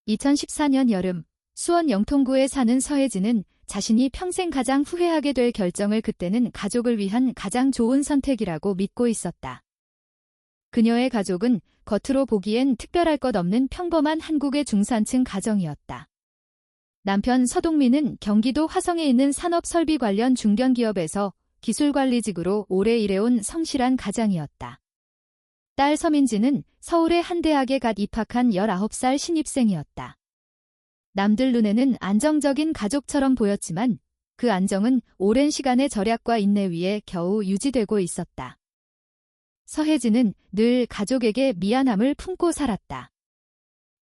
2014년 여름, 수원 영통구에 사는 서혜진은 자신이 평생 가장 후회하게 될 결정을 그때는 가족을 위한 가장 좋은 선택이라고 믿고 있었다. 그녀의 가족은 겉으로 보기엔 특별할 것 없는 평범한 한국의 중산층 가정이었다. 남편 서동민은 경기도 화성에 있는 산업설비 관련 중견기업에서 기술관리직으로 오래 일해온 성실한 가장이었다. 딸 서민지는 서울의 한 대학에 갓 입학한 19살 신입생이었다. 남들 눈에는 안정적인 가족처럼 보였지만 그 안정은 오랜 시간의 절약과 인내 위에 겨우 유지되고 있었다. 서혜진은 늘 가족에게 미안함을 품고 살았다.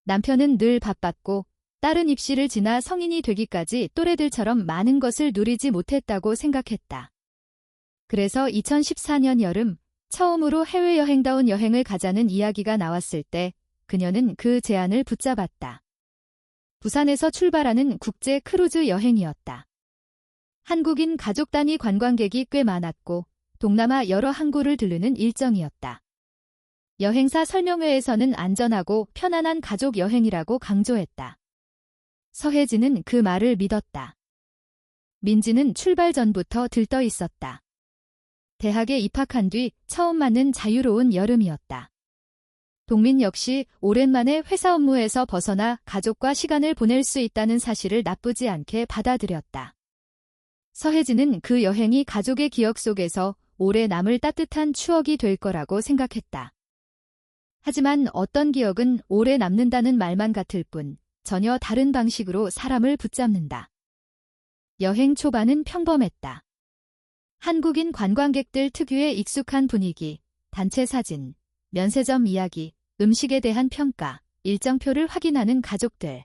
남편은 늘 바빴고 딸은 입시를 지나 성인이 되기까지 또래들처럼 많은 것을 누리지 못했다고 생각했다. 그래서 2014년 여름 처음으로 해외여행다운 여행을 가자는 이야기가 나왔을 때 그녀는 그 제안을 붙잡았다. 부산에서 출발하는 국제 크루즈 여행이었다. 한국인 가족 단위 관광객이 꽤 많았고 동남아 여러 항구를 들르는 일정이었다. 여행사 설명회에서는 안전하고 편안한 가족 여행이라고 강조했다. 서혜진은 그 말을 믿었다. 민지는 출발 전부터 들떠 있었다. 대학에 입학한 뒤 처음 맞는 자유로운 여름이었다. 동민 역시 오랜만에 회사 업무에서 벗어나 가족과 시간을 보낼 수 있다는 사실을 나쁘지 않게 받아들였다. 서혜진은 그 여행이 가족의 기억 속에서 오래 남을 따뜻한 추억이 될 거라고 생각했다. 하지만 어떤 기억은 오래 남는다는 말만 같을 뿐 전혀 다른 방식으로 사람을 붙잡는다. 여행 초반은 평범했다. 한국인 관광객들 특유의 익숙한 분위기, 단체 사진, 면세점 이야기, 음식에 대한 평가, 일정표를 확인하는 가족들.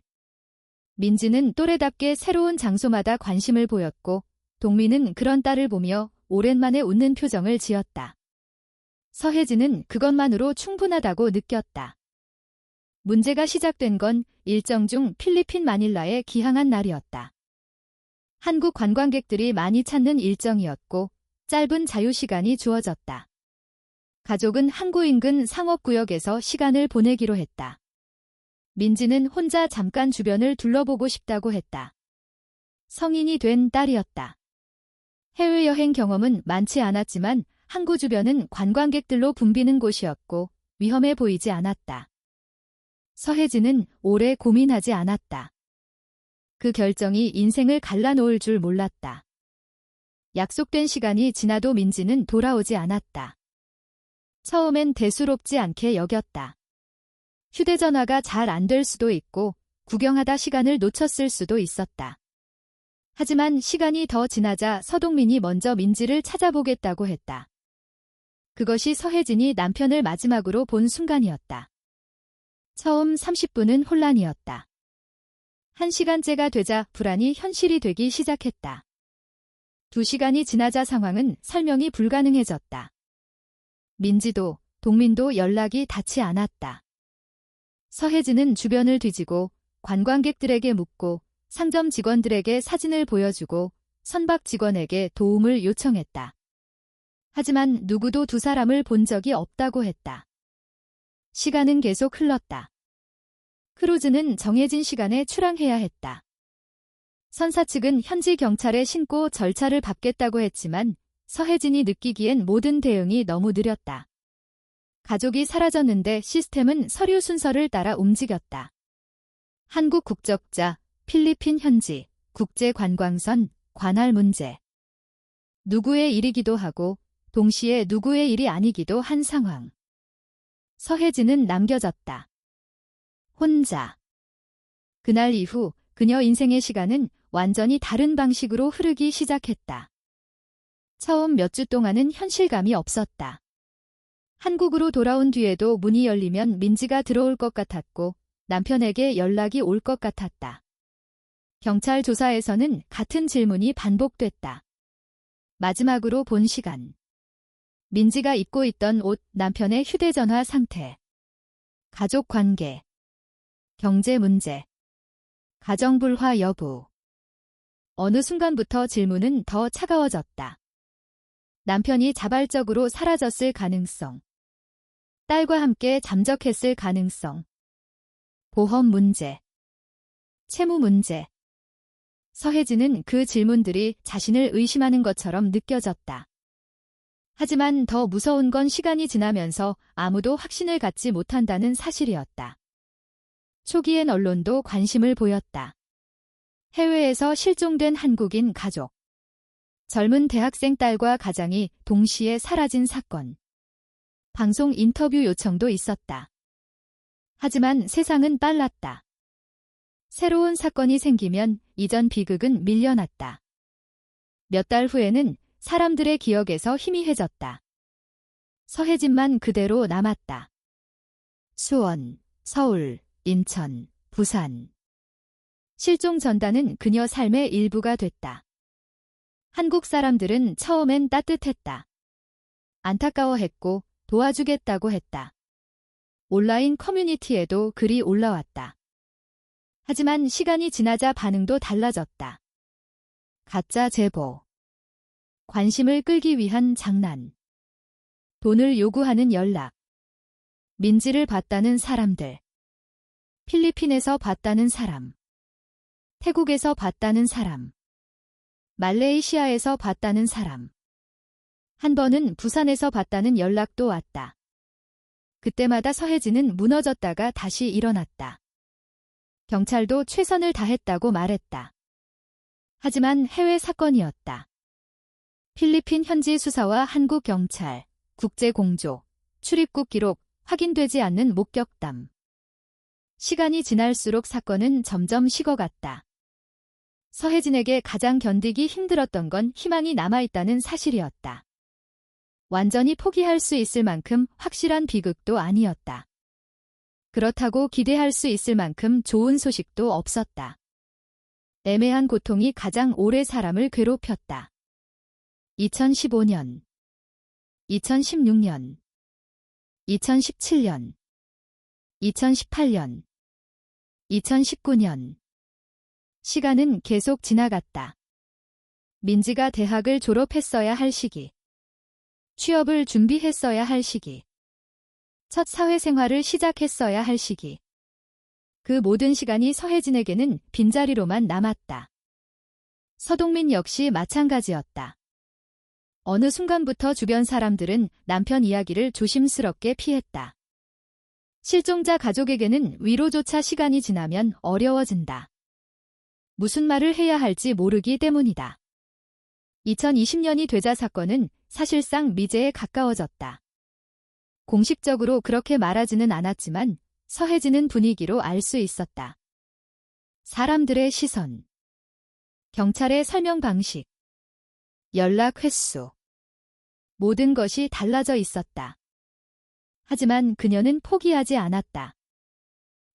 민지는 또래답게 새로운 장소마다 관심을 보였고 동민은 그런 딸을 보며 오랜만에 웃는 표정을 지었다. 서혜진은 그것만으로 충분하다고 느꼈다. 문제가 시작된 건 일정 중 필리핀 마닐라에 기항한 날이었다. 한국 관광객들이 많이 찾는 일정이었고 짧은 자유시간이 주어졌다. 가족은 항구 인근 상업구역에서 시간을 보내기로 했다. 민지는 혼자 잠깐 주변을 둘러보고 싶다고 했다. 성인이 된 딸이었다. 해외여행 경험은 많지 않았지만 항구 주변은 관광객들로 붐비는 곳이었고 위험해 보이지 않았다. 서혜진은 오래 고민하지 않았다. 그 결정이 인생을 갈라놓을 줄 몰랐다. 약속된 시간이 지나도 민지는 돌아오지 않았다. 처음엔 대수롭지 않게 여겼다. 휴대전화가 잘 안 될 수도 있고 구경하다 시간을 놓쳤을 수도 있었다. 하지만 시간이 더 지나자 서동민이 먼저 민지를 찾아보겠다고 했다. 그것이 서혜진이 남편을 마지막으로 본 순간이었다. 처음 30분은 혼란이었다. 1시간째가 되자 불안이 현실이 되기 시작했다. 2시간이 지나자 상황은 설명이 불가능해졌다. 민지도 동민도 연락이 닿지 않았다. 서혜진은 주변을 뒤지고 관광객들에게 묻고 상점 직원들에게 사진을 보여주고 선박 직원에게 도움을 요청했다. 하지만 누구도 두 사람을 본 적이 없다고 했다. 시간은 계속 흘렀다. 크루즈는 정해진 시간에 출항해야 했다. 선사 측은 현지 경찰에 신고 절차를 밟겠다고 했지만 서혜진이 느끼기엔 모든 대응이 너무 느렸다. 가족이 사라졌는데 시스템은 서류 순서를 따라 움직였다. 한국 국적자, 필리핀 현지, 국제관광선, 관할 문제. 누구의 일이기도 하고 동시에 누구의 일이 아니기도 한 상황. 서혜진은 남겨졌다. 혼자. 그날 이후 그녀 인생의 시간은 완전히 다른 방식으로 흐르기 시작했다. 처음 몇 주 동안은 현실감이 없었다. 한국으로 돌아온 뒤에도 문이 열리면 민지가 들어올 것 같았고 남편에게 연락이 올 것 같았다. 경찰 조사에서는 같은 질문이 반복됐다. 마지막으로 본 시간. 민지가 입고 있던 옷, 남편의 휴대전화 상태. 가족 관계. 경제 문제. 가정불화 여부. 어느 순간부터 질문은 더 차가워졌다. 남편이 자발적으로 사라졌을 가능성. 딸과 함께 잠적했을 가능성. 보험 문제. 채무 문제. 서혜진은 그 질문들이 자신을 의심하는 것처럼 느껴졌다. 하지만 더 무서운 건 시간이 지나면서 아무도 확신을 갖지 못한다는 사실이었다. 초기엔 언론도 관심을 보였다. 해외에서 실종된 한국인 가족. 젊은 대학생 딸과 가장이 동시에 사라진 사건. 방송 인터뷰 요청도 있었다. 하지만 세상은 빨랐다. 새로운 사건이 생기면 이전 비극은 밀려났다. 몇 달 후에는 사람들의 기억에서 희미해졌다. 서혜진만 그대로 남았다. 수원, 서울, 인천, 부산. 실종 전단은 그녀 삶의 일부가 됐다. 한국 사람들은 처음엔 따뜻했다. 안타까워했고 도와주겠다고 했다. 온라인 커뮤니티에도 글이 올라왔다. 하지만 시간이 지나자 반응도 달라졌다. 가짜 제보. 관심을 끌기 위한 장난. 돈을 요구하는 연락. 민지를 봤다는 사람들. 필리핀에서 봤다는 사람. 태국에서 봤다는 사람. 말레이시아에서 봤다는 사람. 한 번은 부산에서 봤다는 연락도 왔다. 그때마다 서혜진은 무너졌다가 다시 일어났다. 경찰도 최선을 다했다고 말했다. 하지만 해외 사건이었다. 필리핀 현지 수사와 한국 경찰, 국제 공조, 출입국 기록, 확인되지 않는 목격담. 시간이 지날수록 사건은 점점 식어갔다. 서혜진에게 가장 견디기 힘들었던 건 희망이 남아있다는 사실이었다. 완전히 포기할 수 있을 만큼 확실한 비극도 아니었다. 그렇다고 기대할 수 있을 만큼 좋은 소식도 없었다. 애매한 고통이 가장 오래 사람을 괴롭혔다. 2015년, 2016년, 2017년, 2018년, 2019년. 시간은 계속 지나갔다. 민지가 대학을 졸업했어야 할 시기. 취업을 준비했어야 할 시기. 첫 사회생활을 시작했어야 할 시기. 그 모든 시간이 서혜진에게는 빈자리로만 남았다. 서동민 역시 마찬가지였다. 어느 순간부터 주변 사람들은 남편 이야기를 조심스럽게 피했다. 실종자 가족에게는 위로조차 시간이 지나면 어려워진다. 무슨 말을 해야 할지 모르기 때문이다. 2020년이 되자 사건은 사실상 미제에 가까워졌다. 공식적으로 그렇게 말하지는 않았지만 서혜진은 분위기로 알 수 있었다. 사람들의 시선, 경찰의 설명 방식, 연락 횟수, 모든 것이 달라져 있었다. 하지만 그녀는 포기하지 않았다.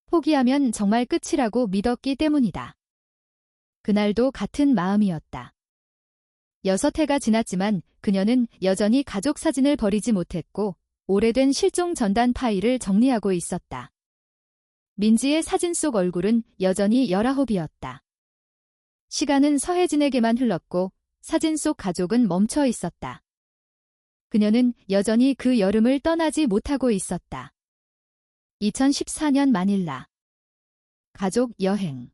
포기하면 정말 끝이라고 믿었기 때문이다. 그날도 같은 마음이었다. 6해가 지났지만 그녀는 여전히 가족 사진을 버리지 못했고 오래된 실종 전단 파일을 정리하고 있었다. 민지의 사진 속 얼굴은 여전히 19이었다. 시간은 서혜진에게만 흘렀고 사진 속 가족은 멈춰 있었다. 그녀는 여전히 그 여름을 떠나지 못하고 있었다. 2014년 마닐라. 가족 여행.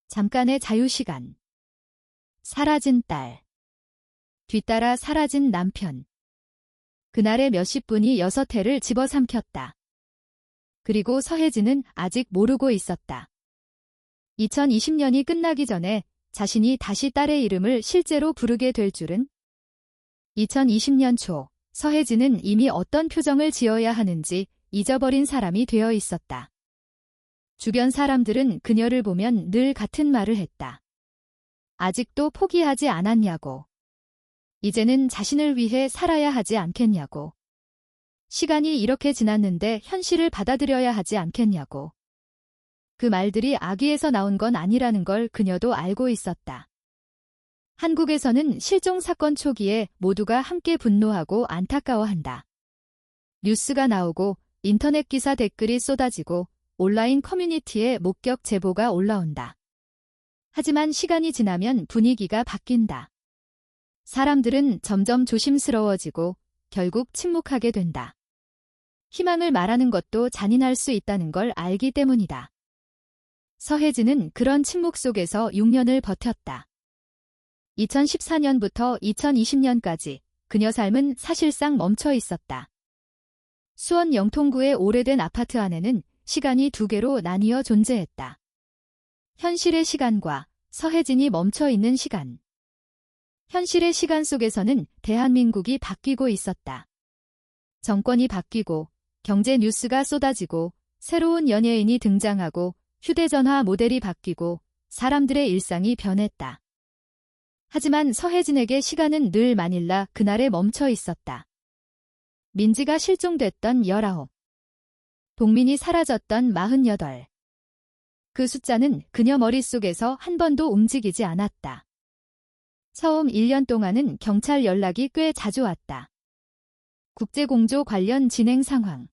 잠깐의 자유시간. 사라진 딸. 뒤따라 사라진 남편. 그날의 몇십 분이 6해를 집어삼켰다. 그리고 서혜진은 아직 모르고 있었다. 2020년이 끝나기 전에 자신이 다시 딸의 이름을 실제로 부르게 될 줄은? 2020년 초 서혜진은 이미 어떤 표정을 지어야 하는지 잊어버린 사람이 되어 있었다. 주변 사람들은 그녀를 보면 늘 같은 말을 했다. 아직도 포기하지 않았냐고. 이제는 자신을 위해 살아야 하지 않겠냐고. 시간이 이렇게 지났는데 현실을 받아들여야 하지 않겠냐고. 그 말들이 악의에서 나온 건 아니라는 걸 그녀도 알고 있었다. 한국에서는 실종 사건 초기에 모두가 함께 분노하고 안타까워한다. 뉴스가 나오고 인터넷 기사 댓글이 쏟아지고 온라인 커뮤니티에 목격 제보가 올라온다. 하지만 시간이 지나면 분위기가 바뀐다. 사람들은 점점 조심스러워지고 결국 침묵하게 된다. 희망을 말하는 것도 잔인할 수 있다는 걸 알기 때문이다. 서혜진은 그런 침묵 속에서 6년을 버텼다. 2014년부터 2020년까지 그녀 삶은 사실상 멈춰 있었다. 수원 영통구의 오래된 아파트 안에는 시간이 두 개로 나뉘어 존재했다. 현실의 시간과 서혜진이 멈춰 있는 시간. 현실의 시간 속에서는 대한민국이 바뀌고 있었다. 정권이 바뀌고 경제 뉴스가 쏟아지고 새로운 연예인이 등장하고 휴대전화 모델이 바뀌고 사람들의 일상이 변했다. 하지만 서혜진에게 시간은 늘 마닐라 그날에 멈춰 있었다. 민지가 실종됐던 19. 동민이 사라졌던 48. 그 숫자는 그녀 머릿속에서 한 번도 움직이지 않았다. 처음 1년 동안은 경찰 연락이 꽤 자주 왔다. 국제공조 관련 진행 상황.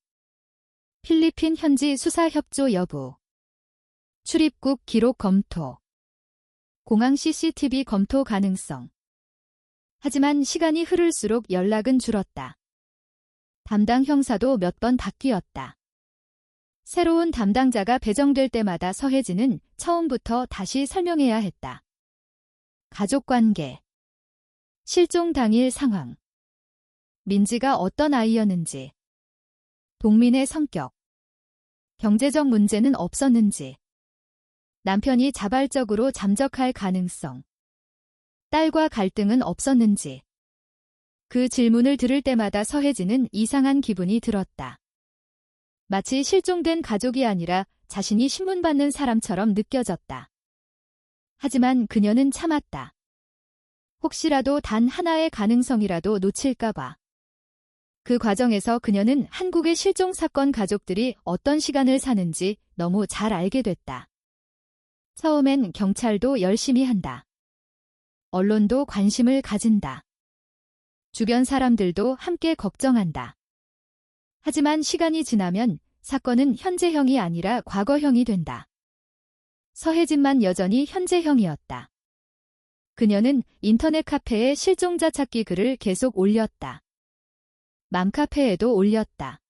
필리핀 현지 수사 협조 여부. 출입국 기록 검토. 공항 CCTV 검토 가능성. 하지만 시간이 흐를수록 연락은 줄었다. 담당 형사도 몇 번 바뀌었다. 새로운 담당자가 배정될 때마다 서혜진은 처음부터 다시 설명해야 했다. 가족관계. 실종 당일 상황. 민지가 어떤 아이였는지. 동민의 성격. 경제적 문제는 없었는지. 남편이 자발적으로 잠적할 가능성. 딸과 갈등은 없었는지. 그 질문을 들을 때마다 서혜진은 이상한 기분이 들었다. 마치 실종된 가족이 아니라 자신이 신문받는 사람처럼 느껴졌다. 하지만 그녀는 참았다. 혹시라도 단 하나의 가능성이라도 놓칠까봐. 그 과정에서 그녀는 한국의 실종 사건 가족들이 어떤 시간을 사는지 너무 잘 알게 됐다. 처음엔 경찰도 열심히 한다. 언론도 관심을 가진다. 주변 사람들도 함께 걱정한다. 하지만 시간이 지나면 사건은 현재형이 아니라 과거형이 된다. 서혜진만 여전히 현재형이었다. 그녀는 인터넷 카페에 실종자 찾기 글을 계속 올렸다. 맘카페에도 올렸다.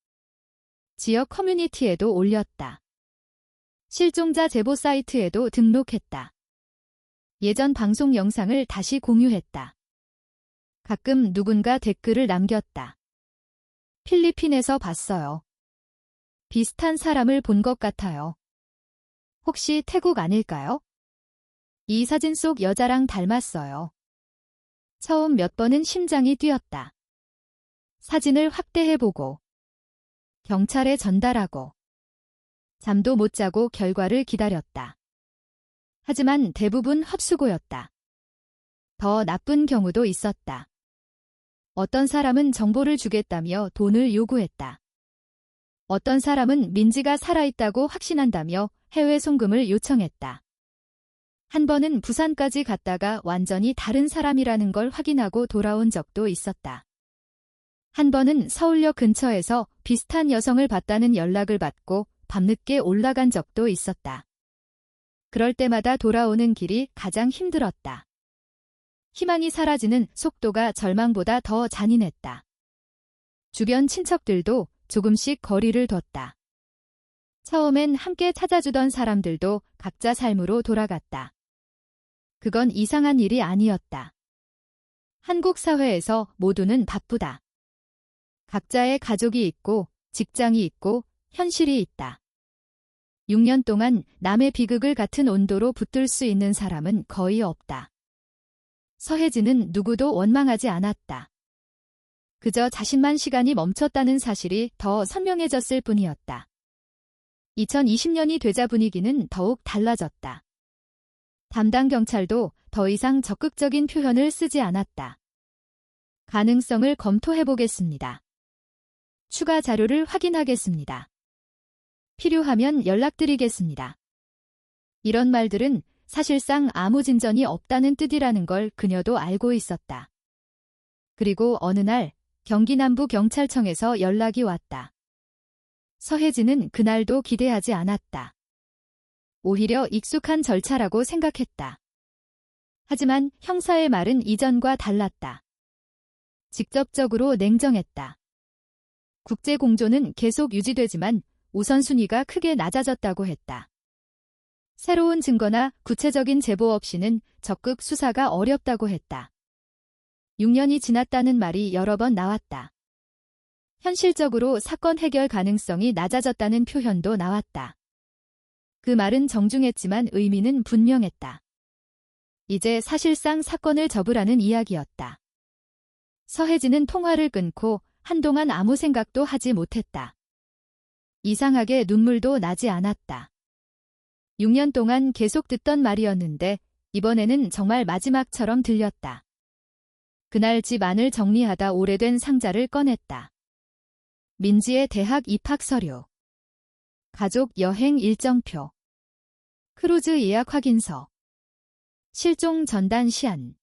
지역 커뮤니티에도 올렸다. 실종자 제보 사이트에도 등록했다. 예전 방송 영상을 다시 공유했다. 가끔 누군가 댓글을 남겼다. 필리핀에서 봤어요. 비슷한 사람을 본 것 같아요. 혹시 태국 아닐까요? 이 사진 속 여자랑 닮았어요. 처음 몇 번은 심장이 뛰었다. 사진을 확대해보고 경찰에 전달하고 잠도 못 자고 결과를 기다렸다. 하지만 대부분 헛수고였다. 더 나쁜 경우도 있었다. 어떤 사람은 정보를 주겠다며 돈을 요구했다. 어떤 사람은 민지가 살아있다고 확신한다며 해외 송금을 요청했다. 한 번은 부산까지 갔다가 완전히 다른 사람이라는 걸 확인하고 돌아온 적도 있었다. 한 번은 서울역 근처에서 비슷한 여성을 봤다는 연락을 받고 밤늦게 올라간 적도 있었다. 그럴 때마다 돌아오는 길이 가장 힘들었다. 희망이 사라지는 속도가 절망보다 더 잔인했다. 주변 친척들도 조금씩 거리를 뒀다. 처음엔 함께 찾아주던 사람들도 각자 삶으로 돌아갔다. 그건 이상한 일이 아니었다. 한국 사회에서 모두는 바쁘다. 각자의 가족이 있고 직장이 있고 현실이 있다. 6년 동안 남의 비극을 같은 온도로 붙들 수 있는 사람은 거의 없다. 서혜진은 누구도 원망하지 않았다. 그저 자신만 시간이 멈췄다는 사실이 더 선명해졌을 뿐이었다. 2020년이 되자 분위기는 더욱 달라졌다. 담당 경찰도 더 이상 적극적인 표현을 쓰지 않았다. 가능성을 검토해보겠습니다. 추가 자료를 확인하겠습니다. 필요하면 연락드리겠습니다. 이런 말들은 사실상 아무 진전이 없다는 뜻이라는 걸 그녀도 알고 있었다. 그리고 어느 날 경기 남부 경찰청에서 연락이 왔다. 서혜진은 그날도 기대하지 않았다. 오히려 익숙한 절차라고 생각했다. 하지만 형사의 말은 이전과 달랐다. 직접적으로 냉정했다. 국제공조는 계속 유지되지만 우선순위가 크게 낮아졌다고 했다. 새로운 증거나 구체적인 제보 없이는 적극 수사가 어렵다고 했다. 6년이 지났다는 말이 여러 번 나왔다. 현실적으로 사건 해결 가능성이 낮아졌다는 표현도 나왔다. 그 말은 정중했지만 의미는 분명했다. 이제 사실상 사건을 접으라는 이야기였다. 서혜진은 통화를 끊고 한동안 아무 생각도 하지 못했다. 이상하게 눈물도 나지 않았다. 6년 동안 계속 듣던 말이었는데 이번에는 정말 마지막처럼 들렸다. 그날 집 안을 정리하다 오래된 상자를 꺼냈다. 민지의 대학 입학 서류, 가족 여행 일정표, 크루즈 예약 확인서, 실종 전단 시안,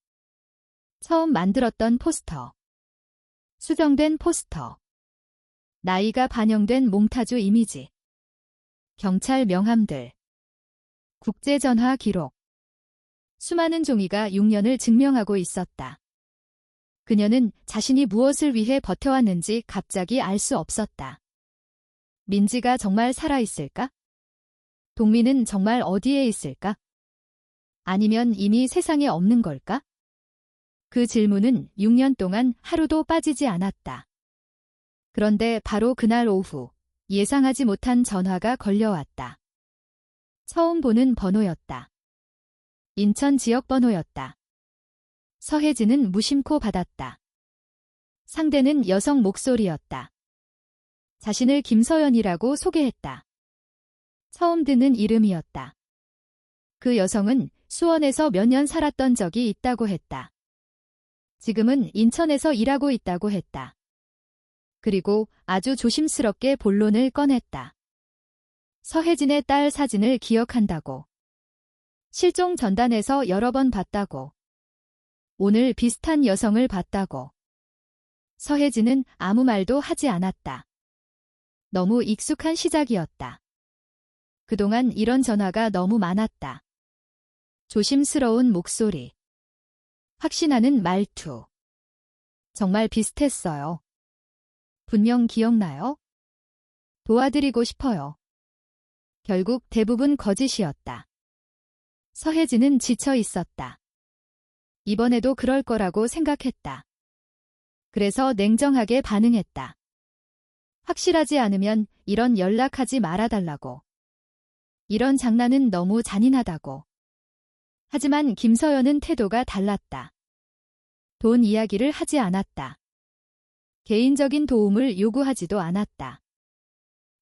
처음 만들었던 포스터, 수정된 포스터, 나이가 반영된 몽타주 이미지, 경찰 명함들, 국제전화 기록. 수많은 종이가 6년을 증명하고 있었다. 그녀는 자신이 무엇을 위해 버텨왔는지 갑자기 알 수 없었다. 민지가 정말 살아있을까? 동민은 정말 어디에 있을까? 아니면 이미 세상에 없는 걸까? 그 질문은 6년 동안 하루도 빠지지 않았다. 그런데 바로 그날 오후 예상하지 못한 전화가 걸려왔다. 처음 보는 번호였다. 인천 지역 번호였다. 서혜진은 무심코 받았다. 상대는 여성 목소리였다. 자신을 김서연이라고 소개했다. 처음 듣는 이름이었다. 그 여성은 수원에서 몇 년 살았던 적이 있다고 했다. 지금은 인천에서 일하고 있다고 했다. 그리고 아주 조심스럽게 본론을 꺼냈다. 서혜진의 딸 사진을 기억한다고. 실종 전단에서 여러 번 봤다고. 오늘 비슷한 여성을 봤다고. 서혜진은 아무 말도 하지 않았다. 너무 익숙한 시작이었다. 그동안 이런 전화가 너무 많았다. 조심스러운 목소리. 확신하는 말투. 정말 비슷했어요. 분명 기억나요? 도와드리고 싶어요. 결국 대부분 거짓이었다. 서혜진은 지쳐 있었다. 이번에도 그럴 거라고 생각했다. 그래서 냉정하게 반응했다. 확실하지 않으면 이런 연락하지 말아달라고. 이런 장난은 너무 잔인하다고. 하지만 김서연은 태도가 달랐다. 돈 이야기를 하지 않았다. 개인적인 도움을 요구하지도 않았다.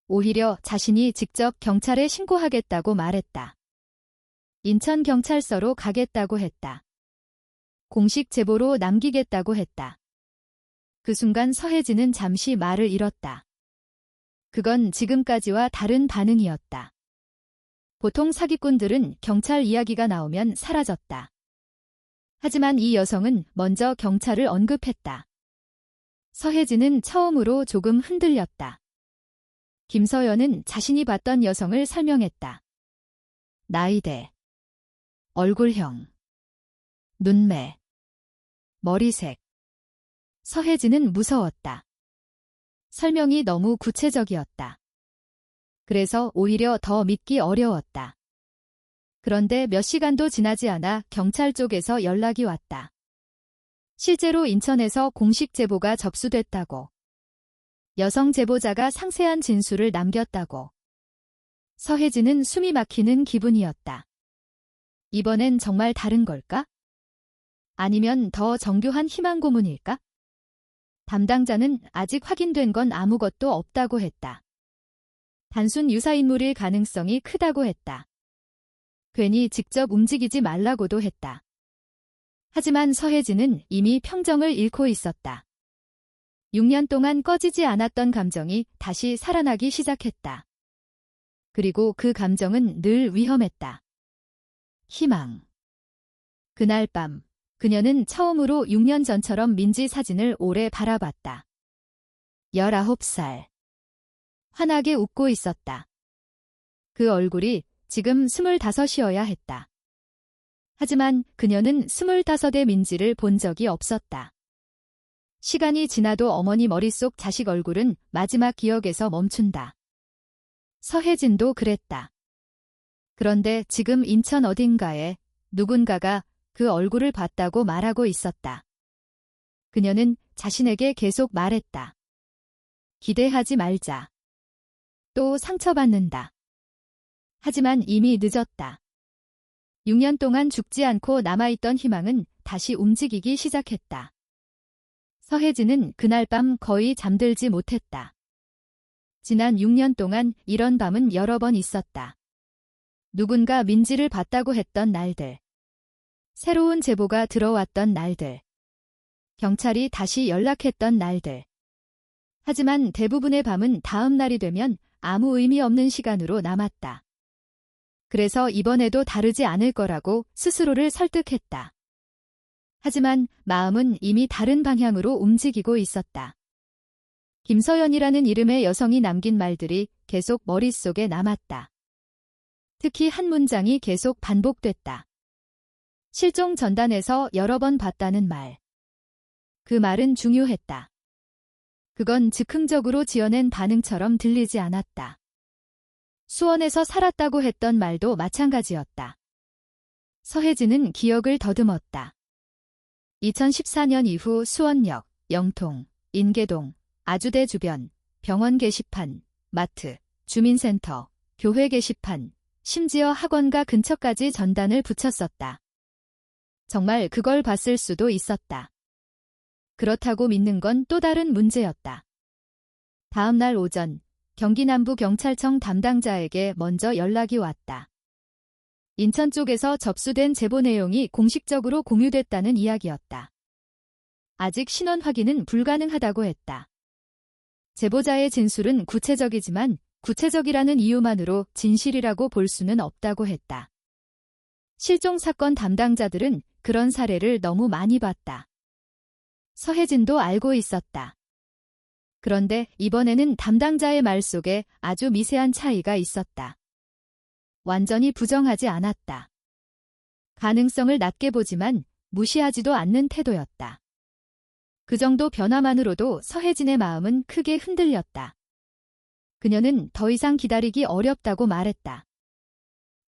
오히려 자신이 직접 경찰에 신고하겠다고 말했다. 인천경찰서로 가겠다고 했다. 공식 제보로 남기겠다고 했다. 그 순간 서혜진은 잠시 말을 잃었다. 그건 지금까지와 다른 반응이었다. 보통 사기꾼들은 경찰 이야기가 나오면 사라졌다. 하지만 이 여성은 먼저 경찰을 언급했다. 서혜진은 처음으로 조금 흔들렸다. 김서연은 자신이 봤던 여성을 설명했다. 나이대, 얼굴형, 눈매, 머리색. 서혜진은 무서웠다. 설명이 너무 구체적이었다. 그래서 오히려 더 믿기 어려웠다. 그런데 몇 시간도 지나지 않아 경찰 쪽에서 연락이 왔다. 실제로 인천에서 공식 제보가 접수됐다고. 여성 제보자가 상세한 진술을 남겼다고. 서혜진은 숨이 막히는 기분이었다. 이번엔 정말 다른 걸까? 아니면 더 정교한 희망 고문일까? 담당자는 아직 확인된 건 아무것도 없다고 했다. 단순 유사인물일 가능성이 크다고 했다. 괜히 직접 움직이지 말라고도 했다. 하지만 서혜진은 이미 평정을 잃고 있었다. 6년 동안 꺼지지 않았던 감정이 다시 살아나기 시작했다. 그리고 그 감정은 늘 위험했다. 희망. 그날 밤, 그녀는 처음으로 6년 전처럼 민지 사진을 오래 바라봤다. 19살. 환하게 웃고 있었다. 그 얼굴이 지금 25이어야 했다. 하지만 그녀는 25의 민지를 본 적이 없었다. 시간이 지나도 어머니 머릿속 자식 얼굴은 마지막 기억에서 멈춘다. 서혜진도 그랬다. 그런데 지금 인천 어딘가에 누군가가 그 얼굴을 봤다고 말하고 있었다. 그녀는 자신에게 계속 말했다. 기대하지 말자. 또 상처받는다. 하지만 이미 늦었다. 6년 동안 죽지 않고 남아있던 희망은 다시 움직이기 시작했다. 서혜진은 그날 밤 거의 잠들지 못했다. 지난 6년 동안 이런 밤은 여러 번 있었다. 누군가 민지를 봤다고 했던 날들. 새로운 제보가 들어왔던 날들. 경찰이 다시 연락했던 날들. 하지만 대부분의 밤은 다음 날이 되면 아무 의미 없는 시간으로 남았다. 그래서 이번에도 다르지 않을 거라고 스스로를 설득했다. 하지만 마음은 이미 다른 방향으로 움직이고 있었다. 김서연이라는 이름의 여성이 남긴 말들이 계속 머릿속에 남았다. 특히 한 문장이 계속 반복됐다. 실종 전단에서 여러 번 봤다는 말. 그 말은 중요했다. 그건 즉흥적으로 지어낸 반응처럼 들리지 않았다. 수원에서 살았다고 했던 말도 마찬가지였다. 서혜진은 기억을 더듬었다. 2014년 이후 수원역, 영통, 인계동, 아주대 주변, 병원 게시판, 마트, 주민센터, 교회 게시판, 심지어 학원가 근처까지 전단을 붙였었다. 정말 그걸 봤을 수도 있었다. 그렇다고 믿는 건 또 다른 문제였다. 다음 날 오전, 경기남부경찰청 담당자에게 먼저 연락이 왔다. 인천 쪽에서 접수된 제보 내용이 공식적으로 공유됐다는 이야기였다. 아직 신원 확인은 불가능하다고 했다. 제보자의 진술은 구체적이지만 구체적이라는 이유만으로 진실이라고 볼 수는 없다고 했다. 실종 사건 담당자들은 그런 사례를 너무 많이 봤다. 서혜진도 알고 있었다. 그런데 이번에는 담당자의 말 속에 아주 미세한 차이가 있었다. 완전히 부정하지 않았다. 가능성을 낮게 보지만 무시하지도 않는 태도였다. 그 정도 변화만으로도 서혜진의 마음은 크게 흔들렸다. 그녀는 더 이상 기다리기 어렵다고 말했다.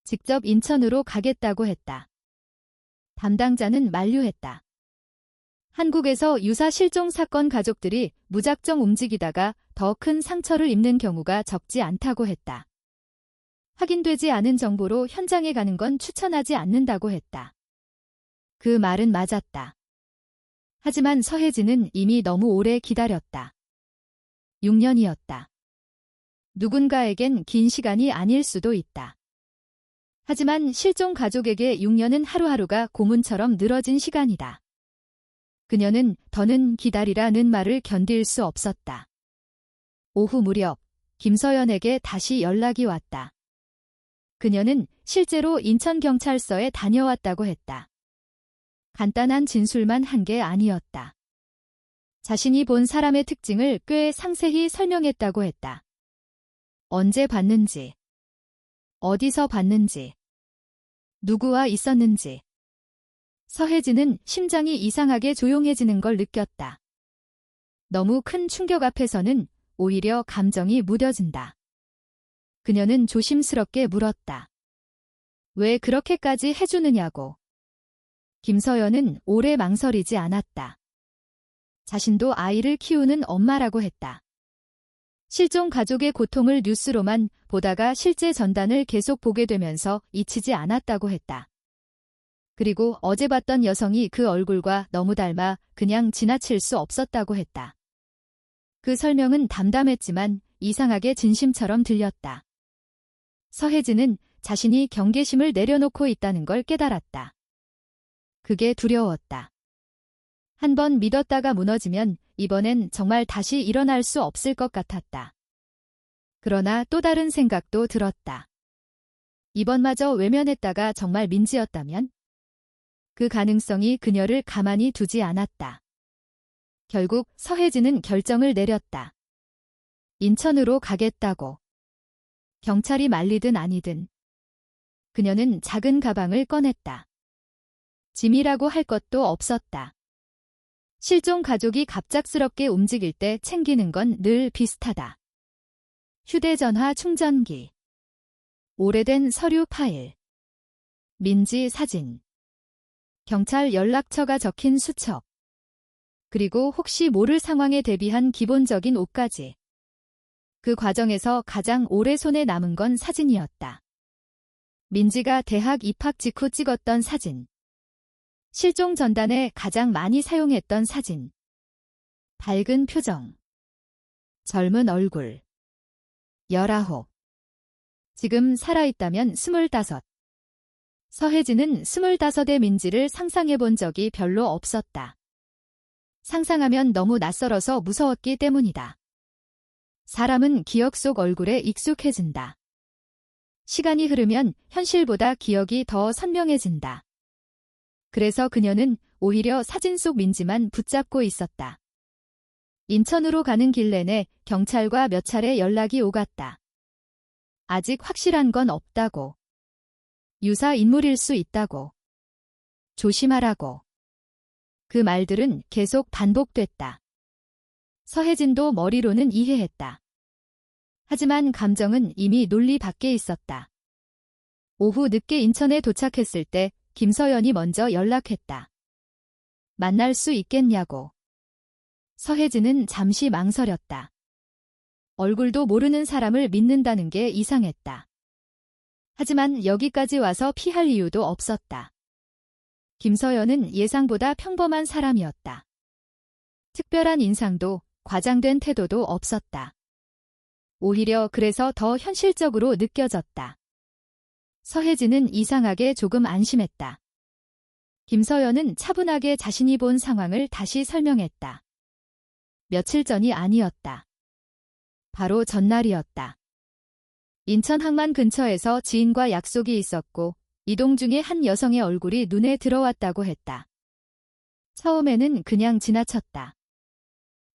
직접 인천으로 가겠다고 했다. 담당자는 만류했다. 한국에서 유사 실종 사건 가족들이 무작정 움직이다가 더 큰 상처를 입는 경우가 적지 않다고 했다. 확인되지 않은 정보로 현장에 가는 건 추천하지 않는다고 했다. 그 말은 맞았다. 하지만 서혜진은 이미 너무 오래 기다렸다. 6년이었다. 누군가에겐 긴 시간이 아닐 수도 있다. 하지만 실종 가족에게 6년은 하루하루가 고문처럼 늘어진 시간이다. 그녀는 더는 기다리라는 말을 견딜 수 없었다. 오후 무렵 김서연에게 다시 연락이 왔다. 그녀는 실제로 인천경찰서에 다녀왔다고 했다. 간단한 진술만 한 게 아니었다. 자신이 본 사람의 특징을 꽤 상세히 설명했다고 했다. 언제 봤는지, 어디서 봤는지, 누구와 있었는지. 서혜진은 심장이 이상하게 조용해지는 걸 느꼈다. 너무 큰 충격 앞에서는 오히려 감정이 무뎌진다. 그녀는 조심스럽게 물었다. 왜 그렇게까지 해주느냐고. 김서연은 오래 망설이지 않았다. 자신도 아이를 키우는 엄마라고 했다. 실종 가족의 고통을 뉴스로만 보다가 실제 전단을 계속 보게 되면서 잊히지 않았다고 했다. 그리고 어제 봤던 여성이 그 얼굴과 너무 닮아 그냥 지나칠 수 없었다고 했다. 그 설명은 담담했지만 이상하게 진심처럼 들렸다. 서혜진은 자신이 경계심을 내려놓고 있다는 걸 깨달았다. 그게 두려웠다. 한 번 믿었다가 무너지면 이번엔 정말 다시 일어날 수 없을 것 같았다. 그러나 또 다른 생각도 들었다. 이번마저 외면했다가 정말 민지였다면? 그 가능성이 그녀를 가만히 두지 않았다. 결국 서혜진은 결정을 내렸다. 인천으로 가겠다고. 경찰이 말리든 아니든. 그녀는 작은 가방을 꺼냈다. 짐이라고 할 것도 없었다. 실종 가족이 갑작스럽게 움직일 때 챙기는 건 늘 비슷하다. 휴대전화 충전기, 오래된 서류 파일, 민지 사진, 경찰 연락처가 적힌 수첩, 그리고 혹시 모를 상황에 대비한 기본적인 옷까지. 그 과정에서 가장 오래 손에 남은 건 사진이었다. 민지가 대학 입학 직후 찍었던 사진. 실종 전단에 가장 많이 사용했던 사진. 밝은 표정. 젊은 얼굴. 19. 지금 살아있다면 25. 서혜진은 25의 민지를 상상해본 적이 별로 없었다. 상상하면 너무 낯설어서 무서웠기 때문이다. 사람은 기억 속 얼굴에 익숙해진다. 시간이 흐르면 현실보다 기억이 더 선명해진다. 그래서 그녀는 오히려 사진 속 민지만 붙잡고 있었다. 인천으로 가는 길 내내 경찰과 몇 차례 연락이 오갔다. 아직 확실한 건 없다고. 유사 인물일 수 있다고. 조심하라고. 그 말들은 계속 반복됐다. 서혜진도 머리로는 이해했다. 하지만 감정은 이미 논리 밖에 있었다. 오후 늦게 인천에 도착했을 때 김서연이 먼저 연락했다. 만날 수 있겠냐고. 서혜진은 잠시 망설였다. 얼굴도 모르는 사람을 믿는다는 게 이상했다. 하지만 여기까지 와서 피할 이유도 없었다. 김서연은 예상보다 평범한 사람이었다. 특별한 인상도 과장된 태도도 없었다. 오히려 그래서 더 현실적으로 느껴졌다. 서혜진은 이상하게 조금 안심했다. 김서연은 차분하게 자신이 본 상황을 다시 설명했다. 며칠 전이 아니었다. 바로 전날이었다. 인천 항만 근처에서 지인과 약속이 있었고 이동 중에 한 여성의 얼굴이 눈에 들어왔다고 했다. 처음에는 그냥 지나쳤다.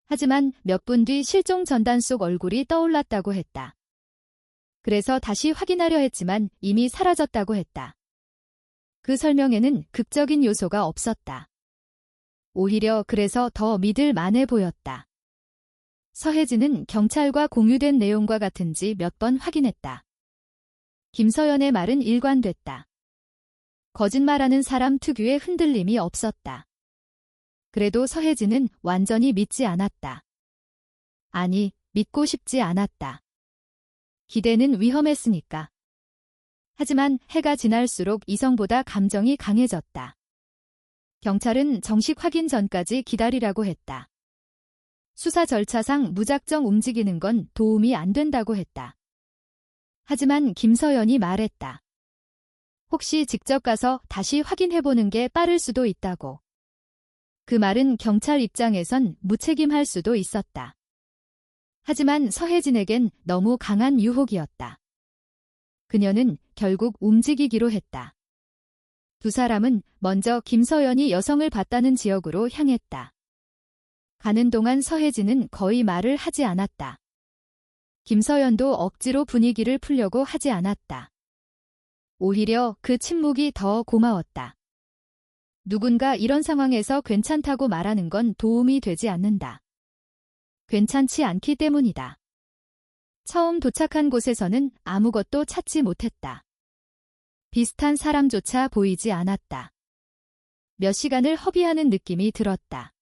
하지만 몇 분 뒤 실종 전단 속 얼굴이 떠올랐다고 했다. 그래서 다시 확인하려 했지만 이미 사라졌다고 했다. 그 설명에는 극적인 요소가 없었다. 오히려 그래서 더 믿을 만해 보였다. 서혜진은 경찰과 공유된 내용과 같은지 몇 번 확인했다. 김서연의 말은 일관됐다. 거짓말하는 사람 특유의 흔들림이 없었다. 그래도 서혜진은 완전히 믿지 않았다. 아니, 믿고 싶지 않았다. 기대는 위험했으니까. 하지만 해가 지날수록 이성보다 감정이 강해졌다. 경찰은 정식 확인 전까지 기다리라고 했다. 수사 절차상 무작정 움직이는 건 도움이 안 된다고 했다. 하지만 김서연이 말했다. 혹시 직접 가서 다시 확인해보는 게 빠를 수도 있다고. 그 말은 경찰 입장에선 무책임할 수도 있었다. 하지만 서혜진에겐 너무 강한 유혹이었다. 그녀는 결국 움직이기로 했다. 두 사람은 먼저 김서연이 여성을 봤다는 지역으로 향했다. 가는 동안 서혜진은 거의 말을 하지 않았다. 김서연도 억지로 분위기를 풀려고 하지 않았다. 오히려 그 침묵이 더 고마웠다. 누군가 이런 상황에서 괜찮다고 말하는 건 도움이 되지 않는다. 괜찮지 않기 때문이다. 처음 도착한 곳에서는 아무것도 찾지 못했다. 비슷한 사람조차 보이지 않았다. 몇 시간을 허비하는 느낌이 들었다.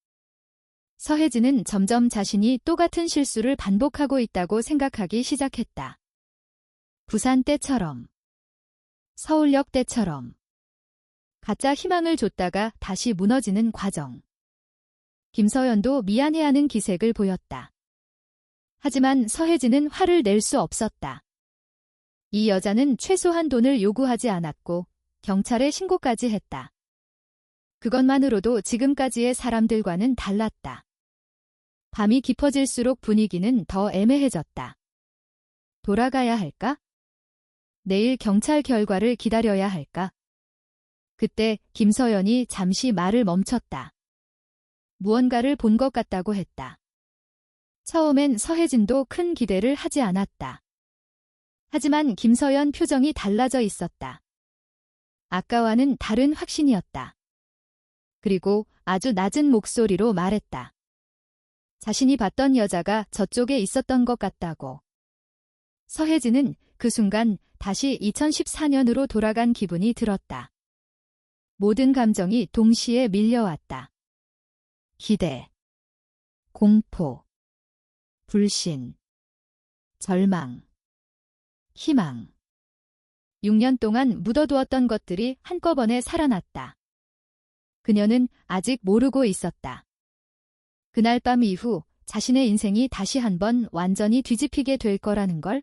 서혜진은 점점 자신이 똑같은 실수를 반복하고 있다고 생각하기 시작했다. 부산 때처럼, 서울역 때처럼, 가짜 희망을 줬다가 다시 무너지는 과정. 김서연도 미안해하는 기색을 보였다. 하지만 서혜진은 화를 낼 수 없었다. 이 여자는 최소한 돈을 요구하지 않았고 경찰에 신고까지 했다. 그것만으로도 지금까지의 사람들과는 달랐다. 밤이 깊어질수록 분위기는 더 애매해졌다. 돌아가야 할까? 내일 경찰 결과를 기다려야 할까? 그때 김서연이 잠시 말을 멈췄다. 무언가를 본 것 같다고 했다. 처음엔 서혜진도 큰 기대를 하지 않았다. 하지만 김서연 표정이 달라져 있었다. 아까와는 다른 확신이었다. 그리고 아주 낮은 목소리로 말했다. 자신이 봤던 여자가 저쪽에 있었던 것 같다고. 서혜진은 그 순간 다시 2014년으로 돌아간 기분이 들었다. 모든 감정이 동시에 밀려왔다. 기대, 공포, 불신, 절망, 희망. 6년 동안 묻어두었던 것들이 한꺼번에 살아났다. 그녀는 아직 모르고 있었다. 그날 밤 이후 자신의 인생이 다시 한번 완전히 뒤집히게 될 거라는 걸.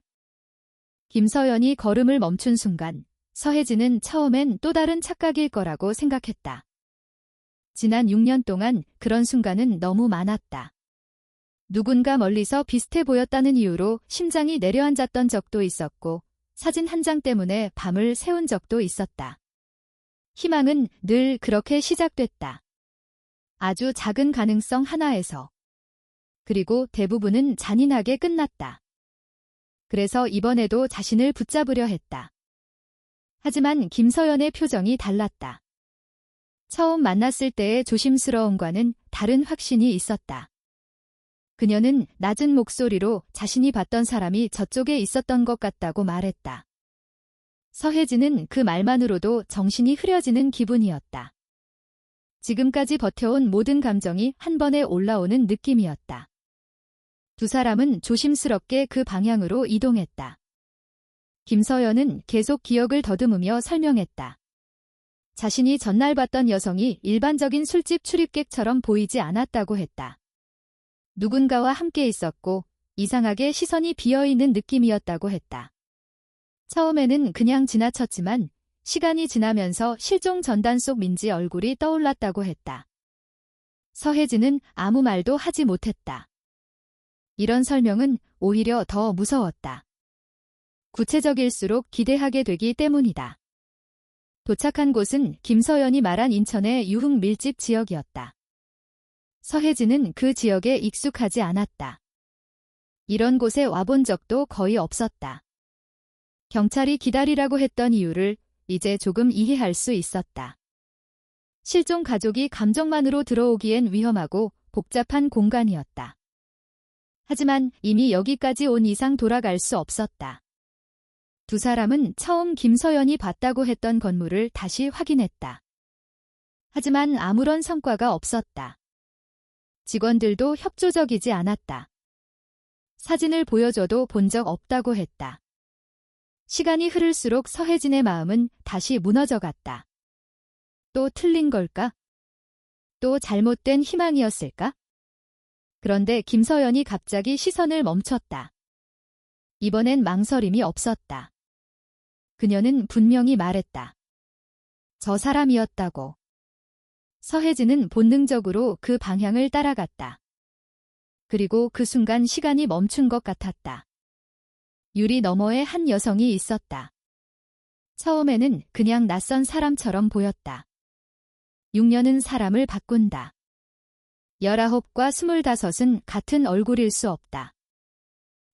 김서연이 걸음을 멈춘 순간 서혜진은 처음엔 또 다른 착각일 거라고 생각했다. 지난 6년 동안 그런 순간은 너무 많았다. 누군가 멀리서 비슷해 보였다는 이유로 심장이 내려앉았던 적도 있었고 사진 한 장 때문에 밤을 새운 적도 있었다. 희망은 늘 그렇게 시작됐다. 아주 작은 가능성 하나에서. 그리고 대부분은 잔인하게 끝났다. 그래서 이번에도 자신을 붙잡으려 했다. 하지만 김서연의 표정이 달랐다. 처음 만났을 때의 조심스러움과는 다른 확신이 있었다. 그녀는 낮은 목소리로 자신이 봤던 사람이 저쪽에 있었던 것 같다고 말했다. 서혜진은 그 말만으로도 정신이 흐려지는 기분이었다. 지금까지 버텨온 모든 감정이 한 번에 올라오는 느낌이었다. 두 사람은 조심스럽게 그 방향으로 이동했다. 김서연은 계속 기억을 더듬으며 설명했다. 자신이 전날 봤던 여성이 일반적인 술집 출입객처럼 보이지 않았다고 했다. 누군가와 함께 있었고 이상하게 시선이 비어있는 느낌이었다고 했다. 처음에는 그냥 지나쳤지만 시간이 지나면서 실종 전단 속 민지 얼굴이 떠올랐다고 했다. 서혜진은 아무 말도 하지 못했다. 이런 설명은 오히려 더 무서웠다. 구체적일수록 기대하게 되기 때문이다. 도착한 곳은 김서연이 말한 인천의 유흥 밀집 지역이었다. 서혜진은 그 지역에 익숙하지 않았다. 이런 곳에 와본 적도 거의 없었다. 경찰이 기다리라고 했던 이유를 이제 조금 이해할 수 있었다. 실종 가족이 감정만으로 들어오기엔 위험하고 복잡한 공간이었다. 하지만 이미 여기까지 온 이상 돌아갈 수 없었다. 두 사람은 처음 김서연이 봤다고 했던 건물을 다시 확인했다. 하지만 아무런 성과가 없었다. 직원들도 협조적이지 않았다. 사진을 보여줘도 본 적 없다고 했다. 시간이 흐를수록 서혜진의 마음은 다시 무너져갔다. 또 틀린 걸까? 또 잘못된 희망이었을까? 그런데 김서연이 갑자기 시선을 멈췄다. 이번엔 망설임이 없었다. 그녀는 분명히 말했다. 저 사람이었다고. 서혜진은 본능적으로 그 방향을 따라갔다. 그리고 그 순간 시간이 멈춘 것 같았다. 유리 너머에 한 여성이 있었다. 처음에는 그냥 낯선 사람처럼 보였다. 6년은 사람을 바꾼다. 19과 25은 같은 얼굴일 수 없다.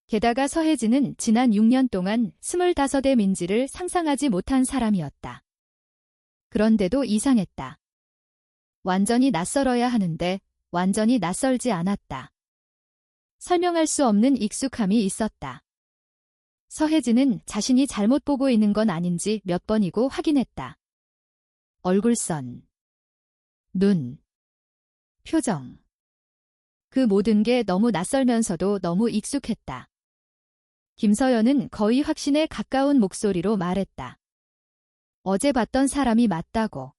게다가 서혜진은 지난 6년 동안 25의 민지를 상상하지 못한 사람이었다. 그런데도 이상했다. 완전히 낯설어야 하는데 완전히 낯설지 않았다. 설명할 수 없는 익숙함이 있었다. 서혜진은 자신이 잘못 보고 있는 건 아닌지 몇 번이고 확인했다. 얼굴선, 눈, 표정. 그 모든 게 너무 낯설면서도 너무 익숙했다. 김서연은 거의 확신에 가까운 목소리로 말했다. 어제 봤던 사람이 맞다고.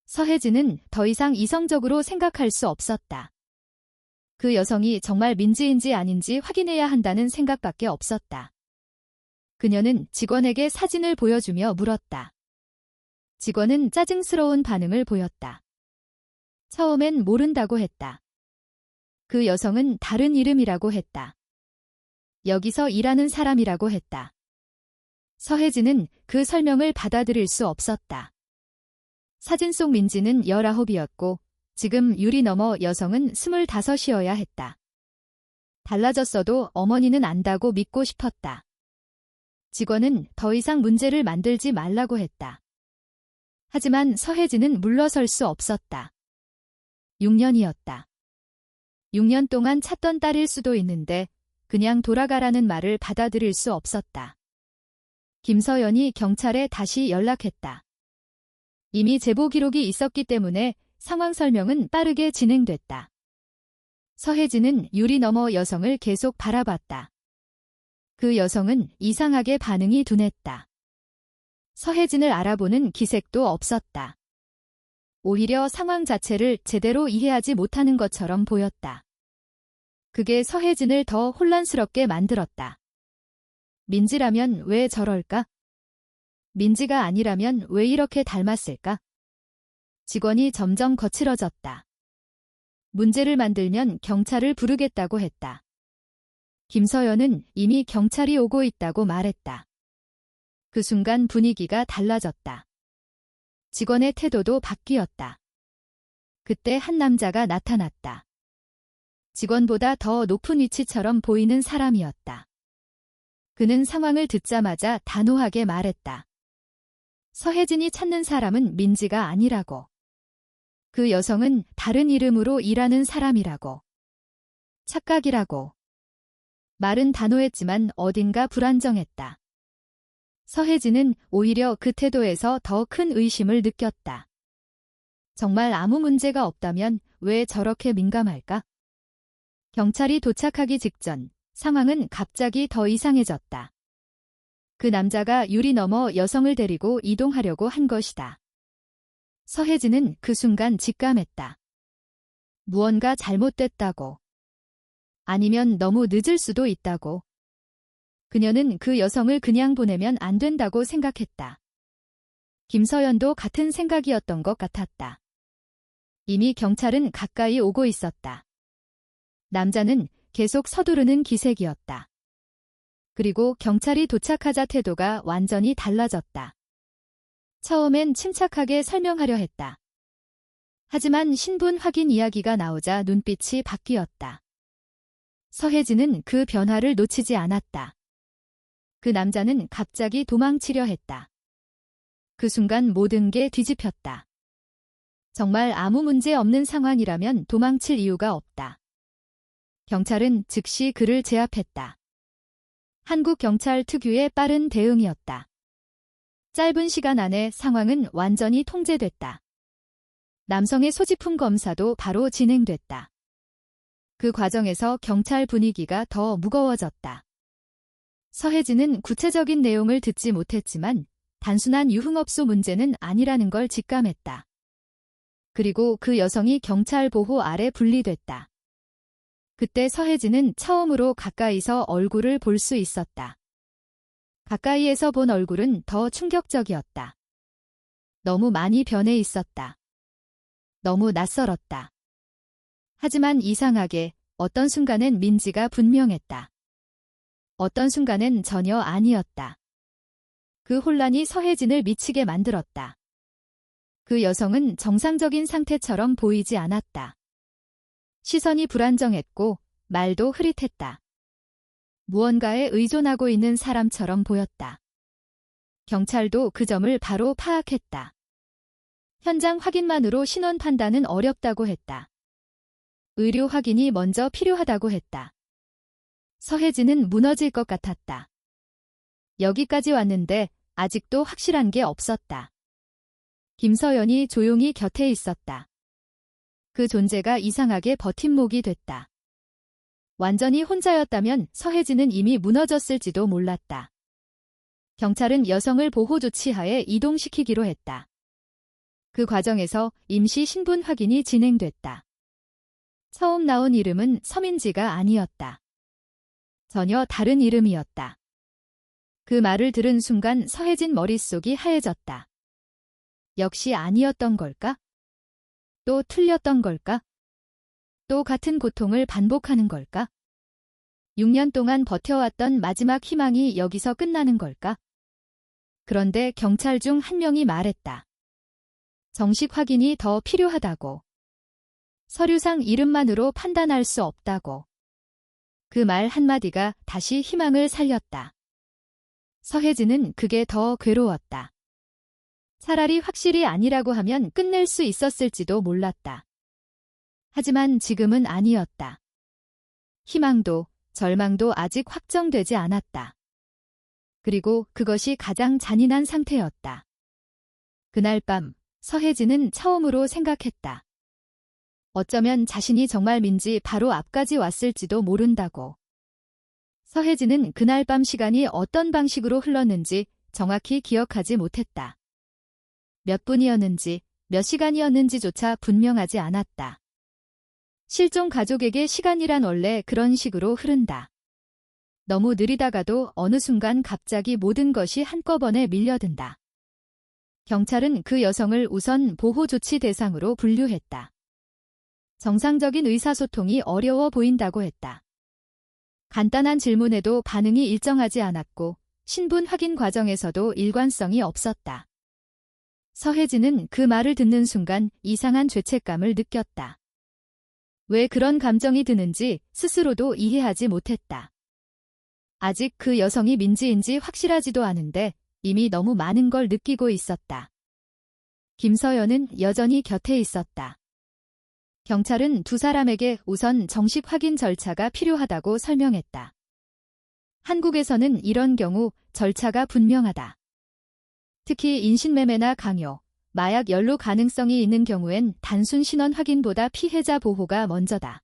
서혜진은 더 이상 이성적으로 생각할 수 없었다. 그 여성이 정말 민지인지 아닌지 확인해야 한다는 생각밖에 없었다. 그녀는 직원에게 사진을 보여주며 물었다. 직원은 짜증스러운 반응을 보였다. 처음엔 모른다고 했다. 그 여성은 다른 이름이라고 했다. 여기서 일하는 사람이라고 했다. 서혜진은 그 설명을 받아들일 수 없었다. 사진 속 민지는 19이었고 지금 유리 너머 여성은 25이어야 했다. 달라졌어도 어머니는 안다고 믿고 싶었다. 직원은 더 이상 문제를 만들지 말라고 했다. 하지만 서혜진은 물러설 수 없었다. 6년이었다. 6년 동안 찾던 딸일 수도 있는데 그냥 돌아가라는 말을 받아들일 수 없었다. 김서연이 경찰에 다시 연락했다. 이미 제보 기록이 있었기 때문에 상황 설명은 빠르게 진행됐다. 서혜진은 유리 너머 여성을 계속 바라봤다. 그 여성은 이상하게 반응이 둔했다. 서혜진을 알아보는 기색도 없었다. 오히려 상황 자체를 제대로 이해하지 못하는 것처럼 보였다. 그게 서혜진을 더 혼란스럽게 만들었다. 민지라면 왜 저럴까? 민지가 아니라면 왜 이렇게 닮았을까? 직원이 점점 거칠어졌다. 문제를 만들면 경찰을 부르겠다고 했다. 김서연은 이미 경찰이 오고 있다고 말했다. 그 순간 분위기가 달라졌다. 직원의 태도도 바뀌었다. 그때 한 남자가 나타났다. 직원보다 더 높은 위치처럼 보이는 사람이었다. 그는 상황을 듣자마자 단호하게 말했다. 서혜진이 찾는 사람은 민지가 아니라고. 그 여성은 다른 이름으로 일하는 사람이라고. 착각이라고. 말은 단호했지만 어딘가 불안정했다. 서혜진은 오히려 그 태도에서 더 큰 의심을 느꼈다. 정말 아무 문제가 없다면 왜 저렇게 민감할까? 경찰이 도착하기 직전 상황은 갑자기 더 이상해졌다. 그 남자가 유리 너머 여성을 데리고 이동하려고 한 것이다. 서혜진은 그 순간 직감했다. 무언가 잘못됐다고. 아니면 너무 늦을 수도 있다고. 그녀는 그 여성을 그냥 보내면 안 된다고 생각했다. 김서연도 같은 생각이었던 것 같았다. 이미 경찰은 가까이 오고 있었다. 남자는 계속 서두르는 기색이었다. 그리고 경찰이 도착하자 태도가 완전히 달라졌다. 처음엔 침착하게 설명하려 했다. 하지만 신분 확인 이야기가 나오자 눈빛이 바뀌었다. 서혜진은 그 변화를 놓치지 않았다. 그 남자는 갑자기 도망치려 했다. 그 순간 모든 게 뒤집혔다. 정말 아무 문제 없는 상황이라면 도망칠 이유가 없다. 경찰은 즉시 그를 제압했다. 한국 경찰 특유의 빠른 대응이었다. 짧은 시간 안에 상황은 완전히 통제됐다. 남성의 소지품 검사도 바로 진행됐다. 그 과정에서 경찰 분위기가 더 무거워졌다. 서혜진은 구체적인 내용을 듣지 못했지만 단순한 유흥업소 문제는 아니라는 걸 직감했다. 그리고 그 여성이 경찰 보호 아래 분리됐다. 그때 서혜진은 처음으로 가까이서 얼굴을 볼 수 있었다. 가까이에서 본 얼굴은 더 충격적이었다. 너무 많이 변해 있었다. 너무 낯설었다. 하지만 이상하게 어떤 순간엔 민지가 분명했다. 어떤 순간엔 전혀 아니었다. 그 혼란이 서혜진을 미치게 만들었다. 그 여성은 정상적인 상태처럼 보이지 않았다. 시선이 불안정했고 말도 흐릿했다. 무언가에 의존하고 있는 사람처럼 보였다. 경찰도 그 점을 바로 파악했다. 현장 확인만으로 신원 판단은 어렵다고 했다. 의료 확인이 먼저 필요하다고 했다. 서혜진은 무너질 것 같았다. 여기까지 왔는데 아직도 확실한 게 없었다. 김서연이 조용히 곁에 있었다. 그 존재가 이상하게 버팀목이 됐다. 완전히 혼자였다면 서혜진은 이미 무너졌을지도 몰랐다. 경찰은 여성을 보호 조치하에 이동시키기로 했다. 그 과정에서 임시 신분 확인이 진행됐다. 처음 나온 이름은 서민지가 아니었다. 전혀 다른 이름이었다. 그 말을 들은 순간 서혜진 머릿속이 하얘졌다. 역시 아니었던 걸까? 또 틀렸던 걸까? 또 같은 고통을 반복하는 걸까? 6년 동안 버텨왔던 마지막 희망이 여기서 끝나는 걸까? 그런데 경찰 중 한 명이 말했다. 정식 확인이 더 필요하다고. 서류상 이름만으로 판단할 수 없다고. 그 말 한마디가 다시 희망을 살렸다. 서혜진은 그게 더 괴로웠다. 차라리 확실히 아니라고 하면 끝낼 수 있었을지도 몰랐다. 하지만 지금은 아니었다. 희망도 절망도 아직 확정되지 않았다. 그리고 그것이 가장 잔인한 상태였다. 그날 밤 서혜진은 처음으로 생각했다. 어쩌면 자신이 정말 민지 바로 앞까지 왔을지도 모른다고. 서혜진은 그날 밤 시간이 어떤 방식으로 흘렀는지 정확히 기억하지 못했다. 몇 분이었는지 몇 시간이었는지조차 분명하지 않았다. 실종 가족에게 시간이란 원래 그런 식으로 흐른다. 너무 느리다가도 어느 순간 갑자기 모든 것이 한꺼번에 밀려든다. 경찰은 그 여성을 우선 보호조치 대상으로 분류했다. 정상적인 의사소통이 어려워 보인다고 했다. 간단한 질문에도 반응이 일정하지 않았고 신분 확인 과정에서도 일관성이 없었다. 서혜진은 그 말을 듣는 순간 이상한 죄책감을 느꼈다. 왜 그런 감정이 드는지 스스로도 이해하지 못했다. 아직 그 여성이 민지인지 확실하지도 않은데 이미 너무 많은 걸 느끼고 있었다. 김서연은 여전히 곁에 있었다. 경찰은 두 사람에게 우선 정식 확인 절차가 필요하다고 설명했다. 한국에서는 이런 경우 절차가 분명하다. 특히 인신매매나 강요, 마약 연루 가능성이 있는 경우엔 단순 신원 확인보다 피해자 보호가 먼저다.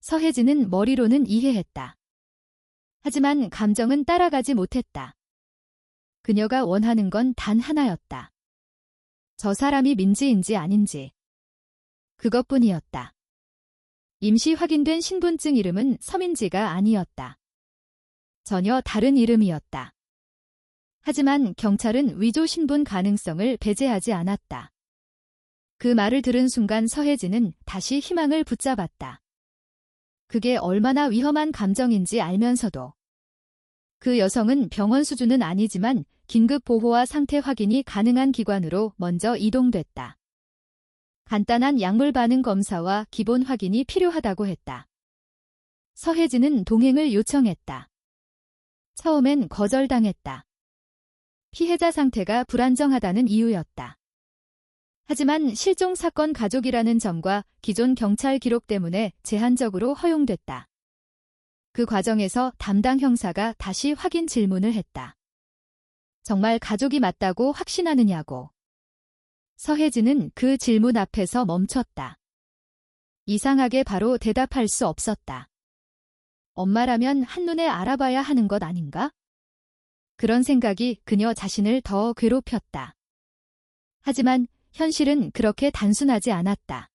서혜진은 머리로는 이해했다. 하지만 감정은 따라가지 못했다. 그녀가 원하는 건 단 하나였다. 저 사람이 민지인지 아닌지. 그것뿐이었다. 임시 확인된 신분증 이름은 서민지가 아니었다. 전혀 다른 이름이었다. 하지만 경찰은 위조 신분 가능성을 배제하지 않았다. 그 말을 들은 순간 서혜진은 다시 희망을 붙잡았다. 그게 얼마나 위험한 감정인지 알면서도. 그 여성은 병원 수준은 아니지만 긴급 보호와 상태 확인이 가능한 기관으로 먼저 이동됐다. 간단한 약물 반응 검사와 기본 확인이 필요하다고 했다. 서혜진은 동행을 요청했다. 처음엔 거절당했다. 피해자 상태가 불안정하다는 이유였다. 하지만 실종 사건 가족이라는 점과 기존 경찰 기록 때문에 제한적으로 허용됐다. 그 과정에서 담당 형사가 다시 확인 질문을 했다. 정말 가족이 맞다고 확신하느냐고. 서혜진은 그 질문 앞에서 멈췄다. 이상하게 바로 대답할 수 없었다. 엄마라면 한눈에 알아봐야 하는 것 아닌가? 그런 생각이 그녀 자신을 더 괴롭혔다. 하지만 현실은 그렇게 단순하지 않았다.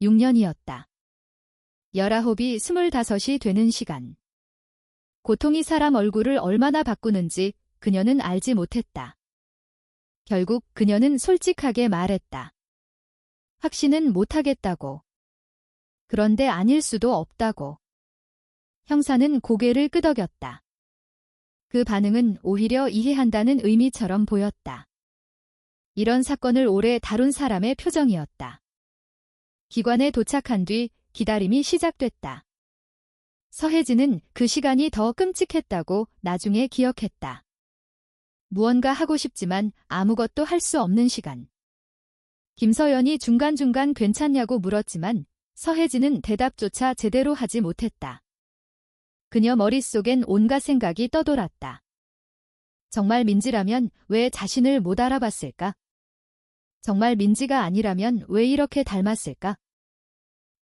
6년이었다. 19이 25이 되는 시간. 고통이 사람 얼굴을 얼마나 바꾸는지 그녀는 알지 못했다. 결국 그녀는 솔직하게 말했다. 확신은 못하겠다고. 그런데 아닐 수도 없다고. 형사는 고개를 끄덕였다. 그 반응은 오히려 이해한다는 의미처럼 보였다. 이런 사건을 오래 다룬 사람의 표정이었다. 기관에 도착한 뒤 기다림이 시작됐다. 서혜진은 그 시간이 더 끔찍했다고 나중에 기억했다. 무언가 하고 싶지만 아무것도 할 수 없는 시간. 김서연이 중간중간 괜찮냐고 물었지만 서혜진은 대답조차 제대로 하지 못했다. 그녀 머릿속엔 온갖 생각이 떠돌았다. 정말 민지라면 왜 자신을 못 알아봤을까? 정말 민지가 아니라면 왜 이렇게 닮았을까?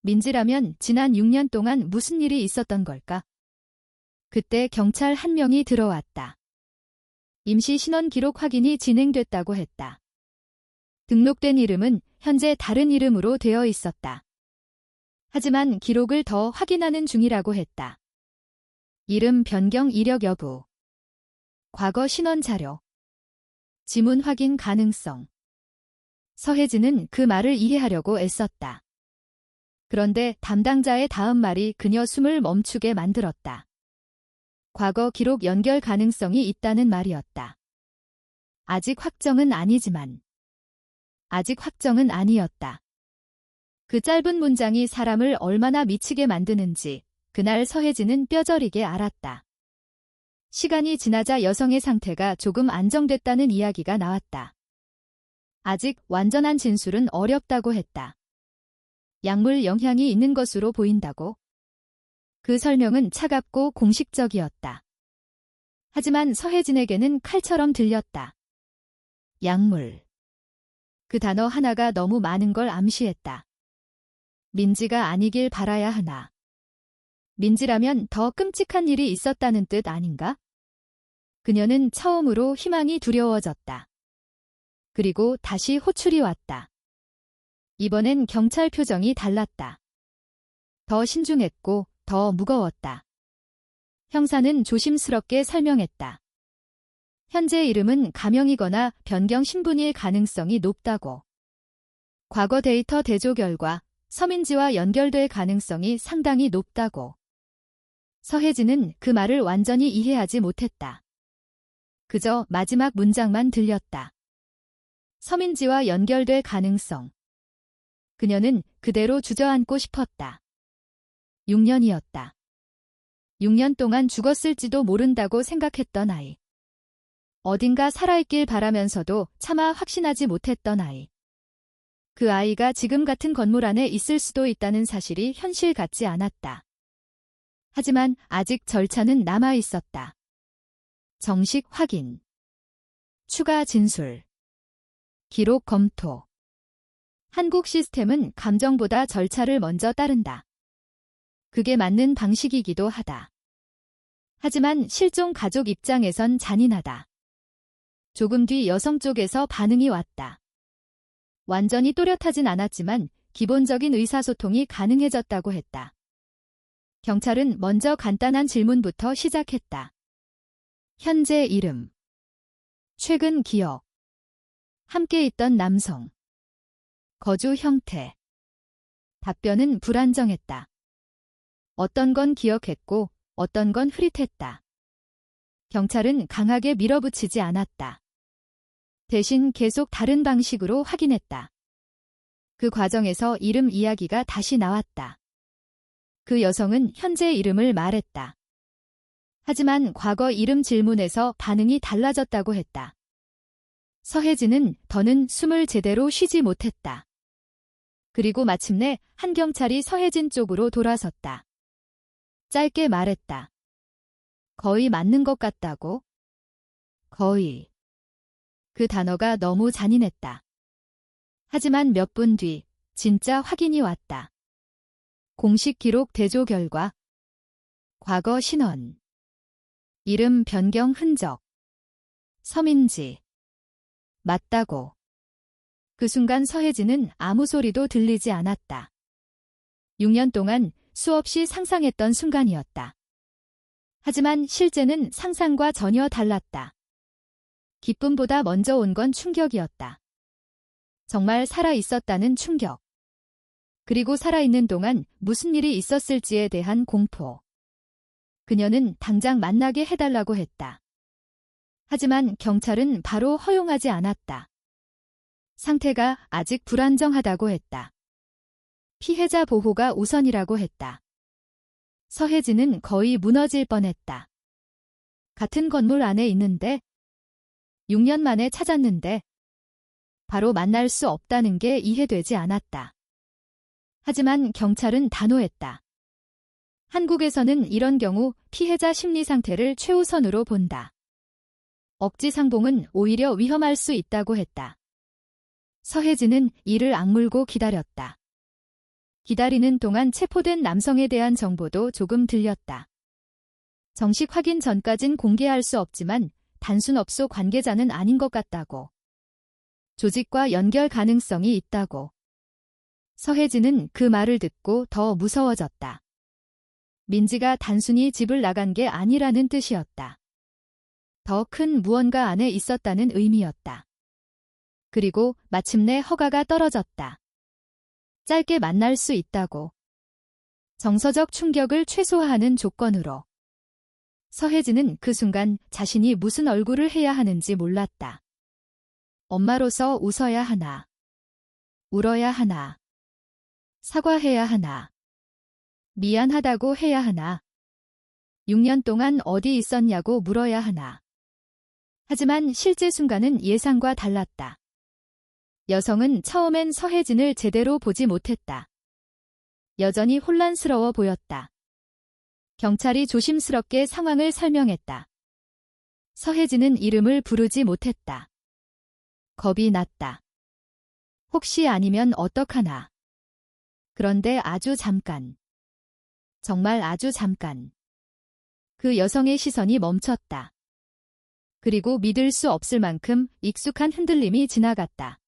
민지라면 지난 6년 동안 무슨 일이 있었던 걸까? 그때 경찰 한 명이 들어왔다. 임시 신원 기록 확인이 진행됐다고 했다. 등록된 이름은 현재 다른 이름으로 되어 있었다. 하지만 기록을 더 확인하는 중이라고 했다. 이름 변경 이력 여부, 과거 신원 자료, 지문 확인 가능성. 서혜진은 그 말을 이해하려고 애썼다. 그런데 담당자의 다음 말이 그녀 숨을 멈추게 만들었다. 과거 기록 연결 가능성이 있다는 말이었다. 아직 확정은 아니지만. 아직 확정은 아니었다. 그 짧은 문장이 사람을 얼마나 미치게 만드는지 그날 서혜진은 뼈저리게 알았다. 시간이 지나자 여성의 상태가 조금 안정됐다는 이야기가 나왔다. 아직 완전한 진술은 어렵다고 했다. 약물 영향이 있는 것으로 보인다고. 그 설명은 차갑고 공식적이었다. 하지만 서혜진에게는 칼처럼 들렸다. 약물. 그 단어 하나가 너무 많은 걸 암시했다. 민지가 아니길 바라야 하나. 민지라면 더 끔찍한 일이 있었다는 뜻 아닌가? 그녀는 처음으로 희망이 두려워졌다. 그리고 다시 호출이 왔다. 이번엔 경찰 표정이 달랐다. 더 신중했고 더 무거웠다. 형사는 조심스럽게 설명했다. 현재 이름은 가명이거나 변경 신분일 가능성이 높다고. 과거 데이터 대조 결과 서민지와 연결될 가능성이 상당히 높다고. 서혜진은 그 말을 완전히 이해하지 못했다. 그저 마지막 문장만 들렸다. 서민지와 연결될 가능성. 그녀는 그대로 주저앉고 싶었다. 6년이었다. 6년 동안 죽었을지도 모른다고 생각했던 아이. 어딘가 살아있길 바라면서도 차마 확신하지 못했던 아이. 그 아이가 지금 같은 건물 안에 있을 수도 있다는 사실이 현실 같지 않았다. 하지만 아직 절차는 남아 있었다. 정식 확인. 추가 진술. 기록 검토. 한국 시스템은 감정보다 절차를 먼저 따른다. 그게 맞는 방식이기도 하다. 하지만 실종 가족 입장에선 잔인하다. 조금 뒤 여성 쪽에서 반응이 왔다. 완전히 또렷하진 않았지만 기본적인 의사소통이 가능해졌다고 했다. 경찰은 먼저 간단한 질문부터 시작했다. 현재 이름. 최근 기억. 함께 있던 남성. 거주 형태. 답변은 불안정했다. 어떤 건 기억했고 어떤 건 흐릿했다. 경찰은 강하게 밀어붙이지 않았다. 대신 계속 다른 방식으로 확인했다. 그 과정에서 이름 이야기가 다시 나왔다. 그 여성은 현재 이름을 말했다. 하지만 과거 이름 질문에서 반응이 달라졌다고 했다. 서혜진은 더는 숨을 제대로 쉬지 못했다. 그리고 마침내 한 경찰이 서혜진 쪽으로 돌아섰다. 짧게 말했다. 거의 맞는 것 같다고? 거의. 그 단어가 너무 잔인했다. 하지만 몇 분 뒤 진짜 확인이 왔다. 공식 기록 대조 결과. 과거 신원. 이름 변경 흔적. 서민지. 맞다고. 그 순간 서혜진은 아무 소리도 들리지 않았다. 6년 동안 수없이 상상했던 순간이었다. 하지만 실제는 상상과 전혀 달랐다. 기쁨보다 먼저 온 건 충격이었다. 정말 살아있었다는 충격. 그리고 살아있는 동안 무슨 일이 있었을지에 대한 공포. 그녀는 당장 만나게 해달라고 했다. 하지만 경찰은 바로 허용하지 않았다. 상태가 아직 불안정하다고 했다. 피해자 보호가 우선이라고 했다. 서혜진은 거의 무너질 뻔했다. 같은 건물 안에 있는데 6년 만에 찾았는데 바로 만날 수 없다는 게 이해되지 않았다. 하지만 경찰은 단호했다. 한국에서는 이런 경우 피해자 심리 상태를 최우선으로 본다. 억지 상봉은 오히려 위험할 수 있다고 했다. 서혜진은 이를 악물고 기다렸다. 기다리는 동안 체포된 남성에 대한 정보도 조금 들렸다. 정식 확인 전까진 공개할 수 없지만 단순 업소 관계자는 아닌 것 같다고. 조직과 연결 가능성이 있다고. 서혜진은 그 말을 듣고 더 무서워졌다. 민지가 단순히 집을 나간 게 아니라는 뜻이었다. 더 큰 무언가 안에 있었다는 의미였다. 그리고 마침내 허가가 떨어졌다. 짧게 만날 수 있다고. 정서적 충격을 최소화하는 조건으로. 서혜진은 그 순간 자신이 무슨 얼굴을 해야 하는지 몰랐다. 엄마로서 웃어야 하나. 울어야 하나. 사과해야 하나. 미안하다고 해야 하나. 6년 동안 어디 있었냐고 물어야 하나. 하지만 실제 순간은 예상과 달랐다. 여성은 처음엔 서혜진을 제대로 보지 못했다. 여전히 혼란스러워 보였다. 경찰이 조심스럽게 상황을 설명했다. 서혜진은 이름을 부르지 못했다. 겁이 났다. 혹시 아니면 어떡하나. 그런데 아주 잠깐. 정말 아주 잠깐. 그 여성의 시선이 멈췄다. 그리고 믿을 수 없을 만큼 익숙한 흔들림이 지나갔다.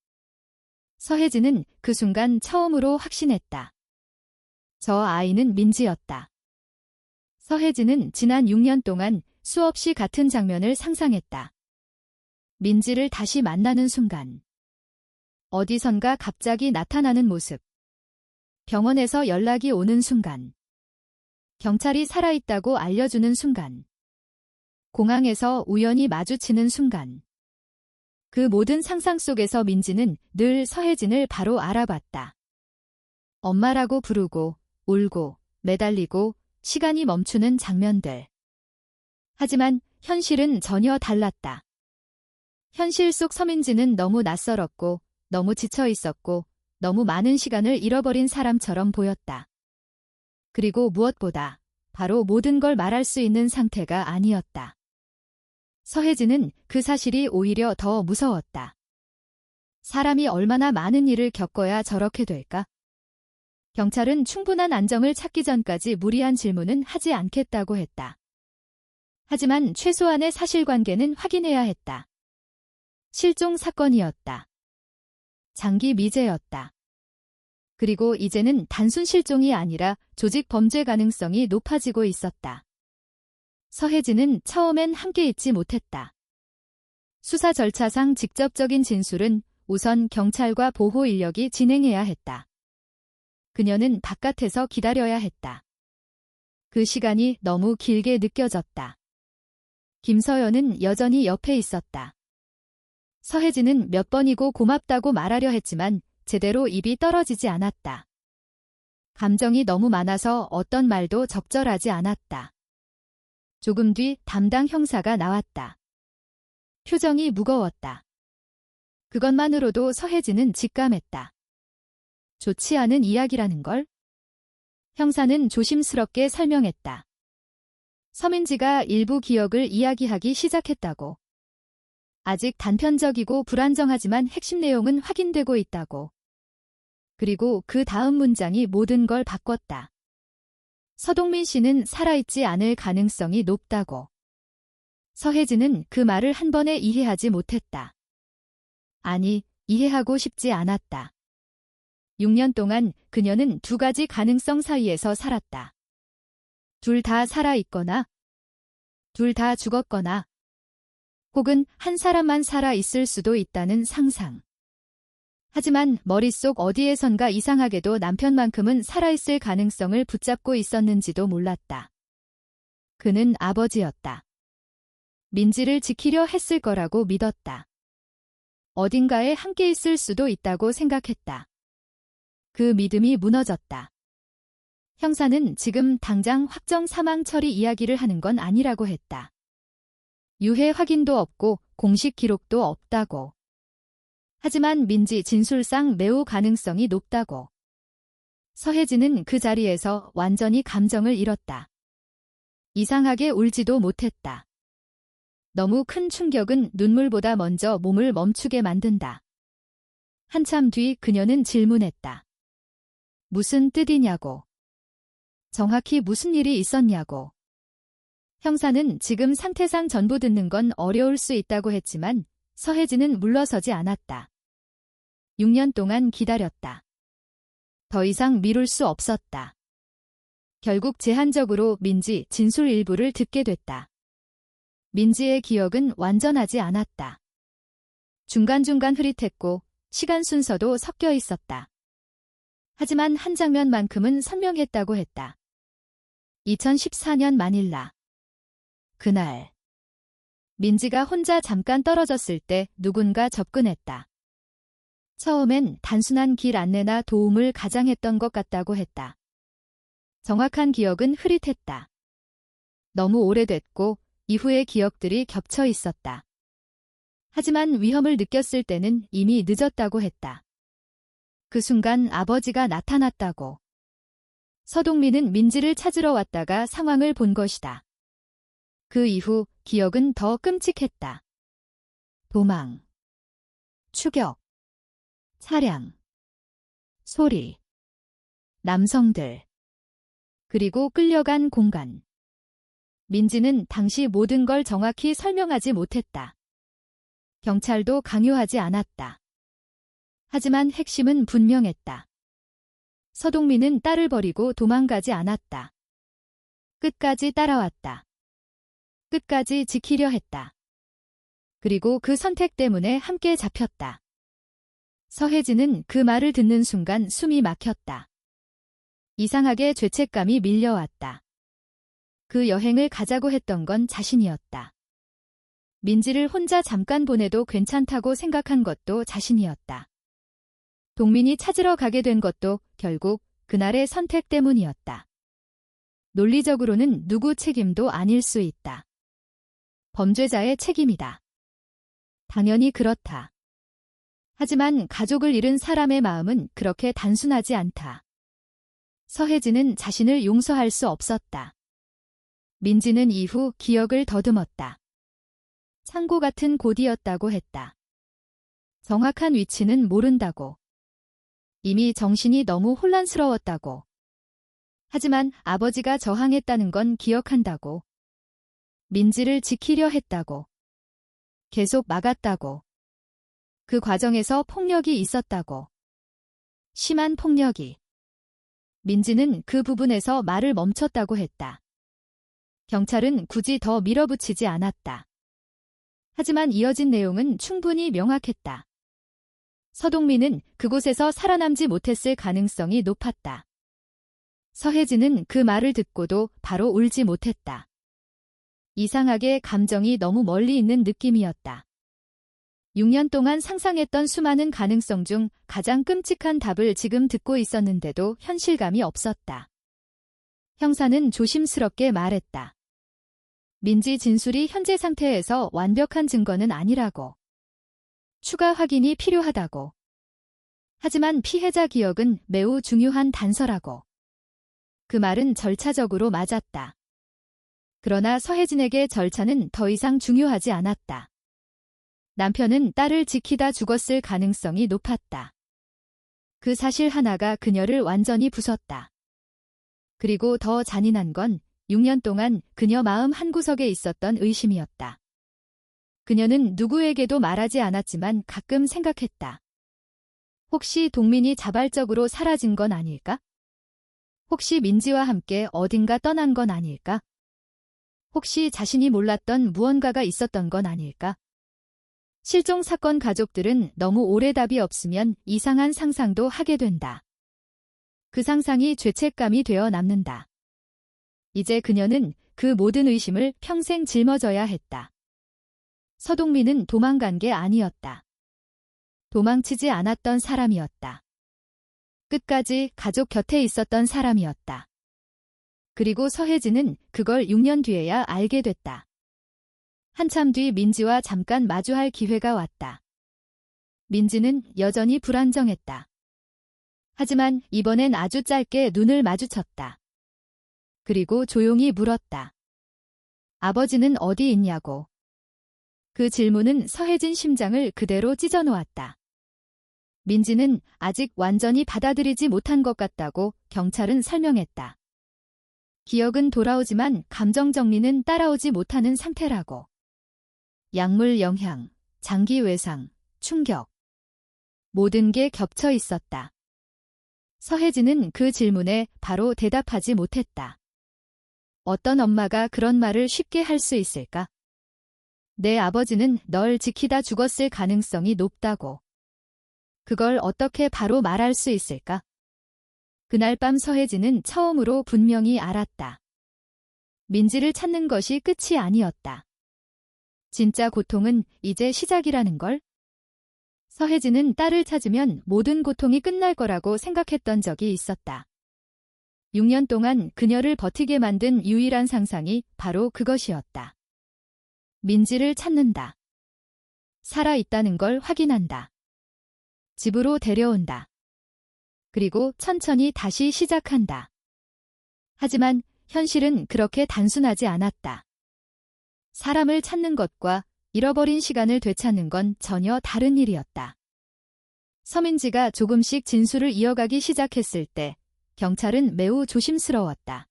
서혜진은 그 순간 처음으로 확신했다. 저 아이는 민지였다. 서혜진은 지난 6년 동안 수없이 같은 장면을 상상했다. 민지를 다시 만나는 순간. 어디선가 갑자기 나타나는 모습. 병원에서 연락이 오는 순간. 경찰이 살아있다고 알려주는 순간. 공항에서 우연히 마주치는 순간. 그 모든 상상 속에서 민지는 늘 서혜진을 바로 알아봤다. 엄마라고 부르고, 울고, 매달리고, 시간이 멈추는 장면들. 하지만 현실은 전혀 달랐다. 현실 속 서민지는 너무 낯설었고, 너무 지쳐 있었고, 너무 많은 시간을 잃어버린 사람처럼 보였다. 그리고 무엇보다 바로 모든 걸 말할 수 있는 상태가 아니었다. 서혜진은 그 사실이 오히려 더 무서웠다. 사람이 얼마나 많은 일을 겪어야 저렇게 될까? 경찰은 충분한 안정을 찾기 전까지 무리한 질문은 하지 않겠다고 했다. 하지만 최소한의 사실관계는 확인해야 했다. 실종 사건이었다. 장기 미제였다. 그리고 이제는 단순 실종이 아니라 조직 범죄 가능성이 높아지고 있었다. 서혜진은 처음엔 함께 있지 못했다. 수사 절차상 직접적인 진술은 우선 경찰과 보호 인력이 진행해야 했다. 그녀는 바깥에서 기다려야 했다. 그 시간이 너무 길게 느껴졌다. 김서연은 여전히 옆에 있었다. 서혜진은 몇 번이고 고맙다고 말하려 했지만 제대로 입이 떨어지지 않았다. 감정이 너무 많아서 어떤 말도 적절하지 않았다. 조금 뒤 담당 형사가 나왔다. 표정이 무거웠다. 그것만으로도 서혜진은 직감했다. 좋지 않은 이야기라는 걸? 형사는 조심스럽게 설명했다. 서민지가 일부 기억을 이야기하기 시작했다고. 아직 단편적이고 불안정하지만 핵심 내용은 확인되고 있다고. 그리고 그 다음 문장이 모든 걸 바꿨다. 서동민 씨는 살아있지 않을 가능성이 높다고. 서혜진은 그 말을 한 번에 이해하지 못했다. 아니, 이해하고 싶지 않았다. 6년 동안 그녀는 두 가지 가능성 사이에서 살았다. 둘 다 살아있거나, 둘 다 죽었거나, 혹은 한 사람만 살아있을 수도 있다는 상상. 하지만 머릿속 어디에선가 이상하게도 남편만큼은 살아있을 가능성을 붙잡고 있었는지도 몰랐다. 그는 아버지였다. 민지를 지키려 했을 거라고 믿었다. 어딘가에 함께 있을 수도 있다고 생각했다. 그 믿음이 무너졌다. 형사는 지금 당장 확정 사망 처리 이야기를 하는 건 아니라고 했다. 유해 확인도 없고 공식 기록도 없다고. 하지만 민지 진술상 매우 가능성이 높다고. 서혜진은 그 자리에서 완전히 감정을 잃었다. 이상하게 울지도 못했다. 너무 큰 충격은 눈물보다 먼저 몸을 멈추게 만든다. 한참 뒤 그녀는 질문했다. 무슨 뜻이냐고. 정확히 무슨 일이 있었냐고. 형사는 지금 상태상 전부 듣는 건 어려울 수 있다고 했지만 서혜진은 물러서지 않았다. 6년 동안 기다렸다. 더 이상 미룰 수 없었다. 결국 제한적으로 민지 진술 일부를 듣게 됐다. 민지의 기억은 완전하지 않았다. 중간중간 흐릿했고 시간 순서도 섞여 있었다. 하지만 한 장면만큼은 선명했다고 했다. 2014년 마닐라. 그날. 민지가 혼자 잠깐 떨어졌을 때 누군가 접근했다. 처음엔 단순한 길 안내나 도움을 가장했던 것 같다고 했다. 정확한 기억은 흐릿했다. 너무 오래됐고 이후의 기억들이 겹쳐 있었다. 하지만 위험을 느꼈을 때는 이미 늦었다고 했다. 그 순간 아버지가 나타났다고. 서동민은 민지를 찾으러 왔다가 상황을 본 것이다. 그 이후 기억은 더 끔찍했다. 도망, 추격, 차량, 소리, 남성들, 그리고 끌려간 공간. 민지는 당시 모든 걸 정확히 설명하지 못했다. 경찰도 강요하지 않았다. 하지만 핵심은 분명했다. 서동민은 딸을 버리고 도망가지 않았다. 끝까지 따라왔다. 끝까지 지키려 했다. 그리고 그 선택 때문에 함께 잡혔다. 서혜진은 그 말을 듣는 순간 숨이 막혔다. 이상하게 죄책감이 밀려왔다. 그 여행을 가자고 했던 건 자신이었다. 민지를 혼자 잠깐 보내도 괜찮다고 생각한 것도 자신이었다. 동민이 찾으러 가게 된 것도 결국 그날의 선택 때문이었다. 논리적으로는 누구 책임도 아닐 수 있다. 범죄자의 책임이다. 당연히 그렇다. 하지만 가족을 잃은 사람의 마음은 그렇게 단순하지 않다. 서혜진은 자신을 용서할 수 없었다. 민지는 이후 기억을 더듬었다. 창고 같은 곳이었다고 했다. 정확한 위치는 모른다고. 이미 정신이 너무 혼란스러웠다고. 하지만 아버지가 저항했다는 건 기억한다고. 민지를 지키려 했다고. 계속 막았다고. 그 과정에서 폭력이 있었다고. 심한 폭력이. 민지는 그 부분에서 말을 멈췄다고 했다. 경찰은 굳이 더 밀어붙이지 않았다. 하지만 이어진 내용은 충분히 명확했다. 서동민은 그곳에서 살아남지 못했을 가능성이 높았다. 서혜진은 그 말을 듣고도 바로 울지 못했다. 이상하게 감정이 너무 멀리 있는 느낌이었다. 6년 동안 상상했던 수많은 가능성 중 가장 끔찍한 답을 지금 듣고 있었는데도 현실감이 없었다. 형사는 조심스럽게 말했다. 민지 진술이 현재 상태에서 완벽한 증거는 아니라고. 추가 확인이 필요하다고. 하지만 피해자 기억은 매우 중요한 단서라고. 그 말은 절차적으로 맞았다. 그러나 서혜진에게 절차는 더 이상 중요하지 않았다. 남편은 딸을 지키다 죽었을 가능성이 높았다. 그 사실 하나가 그녀를 완전히 부쉈다. 그리고 더 잔인한 건 6년 동안 그녀 마음 한구석에 있었던 의심이었다. 그녀는 누구에게도 말하지 않았지만 가끔 생각했다. 혹시 동민이 자발적으로 사라진 건 아닐까? 혹시 민지와 함께 어딘가 떠난 건 아닐까? 혹시 자신이 몰랐던 무언가가 있었던 건 아닐까? 실종 사건 가족들은 너무 오래 답이 없으면 이상한 상상도 하게 된다. 그 상상이 죄책감이 되어 남는다. 이제 그녀는 그 모든 의심을 평생 짊어져야 했다. 서동민은 도망간 게 아니었다. 도망치지 않았던 사람이었다. 끝까지 가족 곁에 있었던 사람이었다. 그리고 서혜진은 그걸 6년 뒤에야 알게 됐다. 한참 뒤 민지와 잠깐 마주할 기회가 왔다. 민지는 여전히 불안정했다. 하지만 이번엔 아주 짧게 눈을 마주쳤다. 그리고 조용히 물었다. 아버지는 어디 있냐고. 그 질문은 서혜진 심장을 그대로 찢어놓았다. 민지는 아직 완전히 받아들이지 못한 것 같다고 경찰은 설명했다. 기억은 돌아오지만 감정 정리는 따라오지 못하는 상태라고. 약물 영향, 장기 외상, 충격. 모든 게 겹쳐 있었다. 서혜진은 그 질문에 바로 대답하지 못했다. 어떤 엄마가 그런 말을 쉽게 할 수 있을까? 내 아버지는 널 지키다 죽었을 가능성이 높다고. 그걸 어떻게 바로 말할 수 있을까? 그날 밤 서혜진은 처음으로 분명히 알았다. 민지를 찾는 것이 끝이 아니었다. 진짜 고통은 이제 시작이라는 걸? 서혜진은 딸을 찾으면 모든 고통이 끝날 거라고 생각했던 적이 있었다. 6년 동안 그녀를 버티게 만든 유일한 상상이 바로 그것이었다. 민지를 찾는다. 살아있다는 걸 확인한다. 집으로 데려온다. 그리고 천천히 다시 시작한다. 하지만 현실은 그렇게 단순하지 않았다. 사람을 찾는 것과 잃어버린 시간을 되찾는 건 전혀 다른 일이었다. 서민지가 조금씩 진술을 이어가기 시작했을 때 경찰은 매우 조심스러웠다.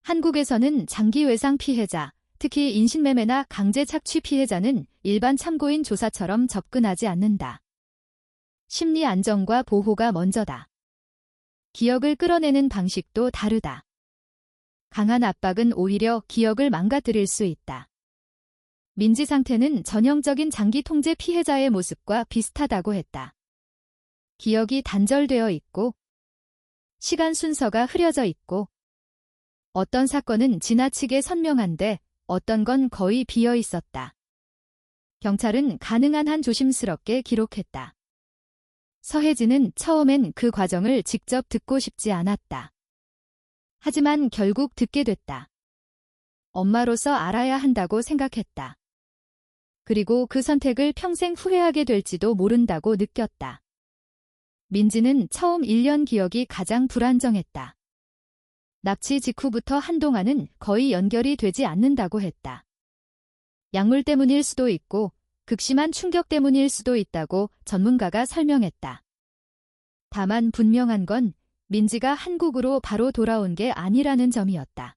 한국에서는 장기 외상 피해자, 특히 인신매매나 강제 착취 피해자는 일반 참고인 조사처럼 접근하지 않는다. 심리 안정과 보호가 먼저다. 기억을 끌어내는 방식도 다르다. 강한 압박은 오히려 기억을 망가뜨릴 수 있다. 민지 상태는 전형적인 장기 통제 피해자의 모습과 비슷하다고 했다. 기억이 단절되어 있고, 시간 순서가 흐려져 있고, 어떤 사건은 지나치게 선명한데 어떤 건 거의 비어 있었다. 경찰은 가능한 한 조심스럽게 기록했다. 서혜진은 처음엔 그 과정을 직접 듣고 싶지 않았다. 하지만 결국 듣게 됐다. 엄마로서 알아야 한다고 생각했다. 그리고 그 선택을 평생 후회하게 될지도 모른다고 느꼈다. 민지는 처음 1년 기억이 가장 불안정했다. 납치 직후부터 한동안은 거의 연결이 되지 않는다고 했다. 약물 때문일 수도 있고 극심한 충격 때문일 수도 있다고 전문가가 설명했다. 다만 분명한 건 민지가 한국으로 바로 돌아온 게 아니라는 점이었다.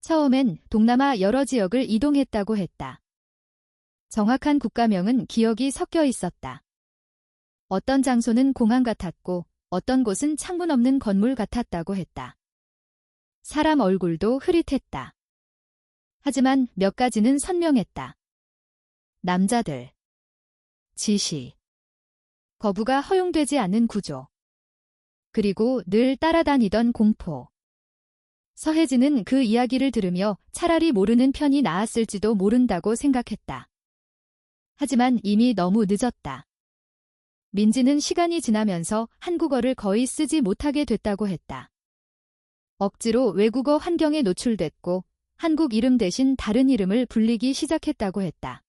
처음엔 동남아 여러 지역을 이동했다고 했다. 정확한 국가명은 기억이 섞여 있었다. 어떤 장소는 공항 같았고 어떤 곳은 창문 없는 건물 같았다고 했다. 사람 얼굴도 흐릿했다. 하지만 몇 가지는 선명했다. 남자들, 지시, 거부가 허용되지 않는 구조, 그리고 늘 따라다니던 공포. 서혜진은 그 이야기를 들으며 차라리 모르는 편이 나았을지도 모른다고 생각했다. 하지만 이미 너무 늦었다. 민지는 시간이 지나면서 한국어를 거의 쓰지 못하게 됐다고 했다. 억지로 외국어 환경에 노출됐고 한국 이름 대신 다른 이름을 불리기 시작했다고 했다.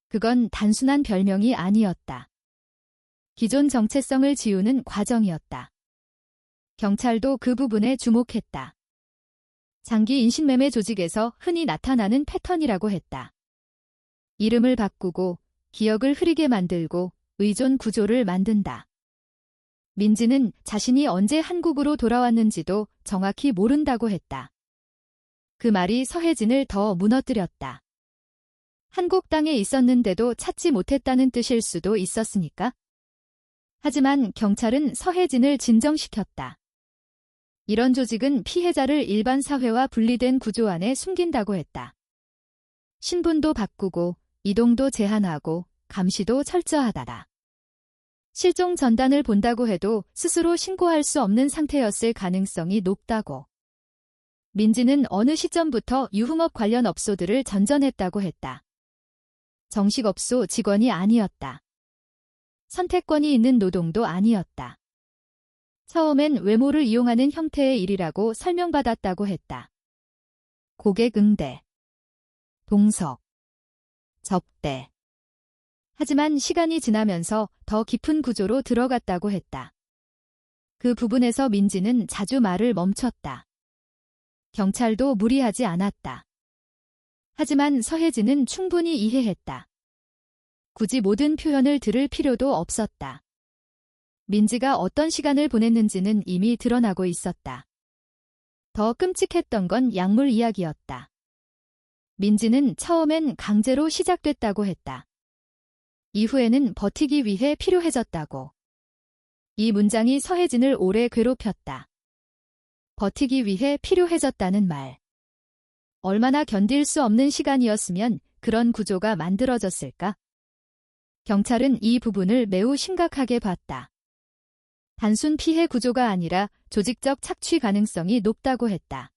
그건 단순한 별명이 아니었다. 기존 정체성을 지우는 과정이었다. 경찰도 그 부분에 주목했다. 장기 인신매매 조직에서 흔히 나타나는 패턴이라고 했다. 이름을 바꾸고 기억을 흐리게 만들고 의존 구조를 만든다. 민지는 자신이 언제 한국으로 돌아왔는지도 정확히 모른다고 했다. 그 말이 서혜진을 더 무너뜨렸다. 한국 땅에 있었는데도 찾지 못했다는 뜻일 수도 있었으니까. 하지만 경찰은 서혜진을 진정시켰다. 이런 조직은 피해자를 일반 사회와 분리된 구조 안에 숨긴다고 했다. 신분도 바꾸고 이동도 제한하고 감시도 철저하다. 실종 전단을 본다고 해도 스스로 신고할 수 없는 상태였을 가능성이 높다고. 민지는 어느 시점부터 유흥업 관련 업소들을 전전했다고 했다. 정식 업소 직원이 아니었다. 선택권이 있는 노동도 아니었다. 처음엔 외모를 이용하는 형태의 일이라고 설명받았다고 했다. 고객 응대, 동석, 접대. 하지만 시간이 지나면서 더 깊은 구조로 들어갔다고 했다. 그 부분에서 민지는 자주 말을 멈췄다. 경찰도 무리하지 않았다. 하지만 서혜진은 충분히 이해했다. 굳이 모든 표현을 들을 필요도 없었다. 민지가 어떤 시간을 보냈는지는 이미 드러나고 있었다. 더 끔찍했던 건 약물 이야기였다. 민지는 처음엔 강제로 시작됐다고 했다. 이후에는 버티기 위해 필요해졌다고. 이 문장이 서혜진을 오래 괴롭혔다. 버티기 위해 필요해졌다는 말. 얼마나 견딜 수 없는 시간이었으면 그런 구조가 만들어졌을까? 경찰은 이 부분을 매우 심각하게 봤다. 단순 피해 구조가 아니라 조직적 착취 가능성이 높다고 했다.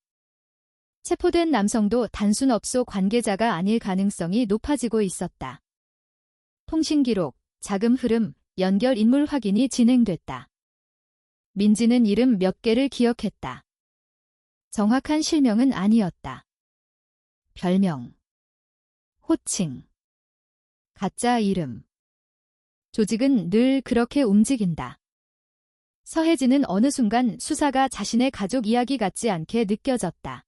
체포된 남성도 단순 업소 관계자가 아닐 가능성이 높아지고 있었다. 통신 기록, 자금 흐름, 연결 인물 확인이 진행됐다. 민지는 이름 몇 개를 기억했다. 정확한 실명은 아니었다. 별명, 호칭, 가짜 이름. 조직은 늘 그렇게 움직인다. 서혜진은 어느 순간 수사가 자신의 가족 이야기 같지 않게 느껴졌다.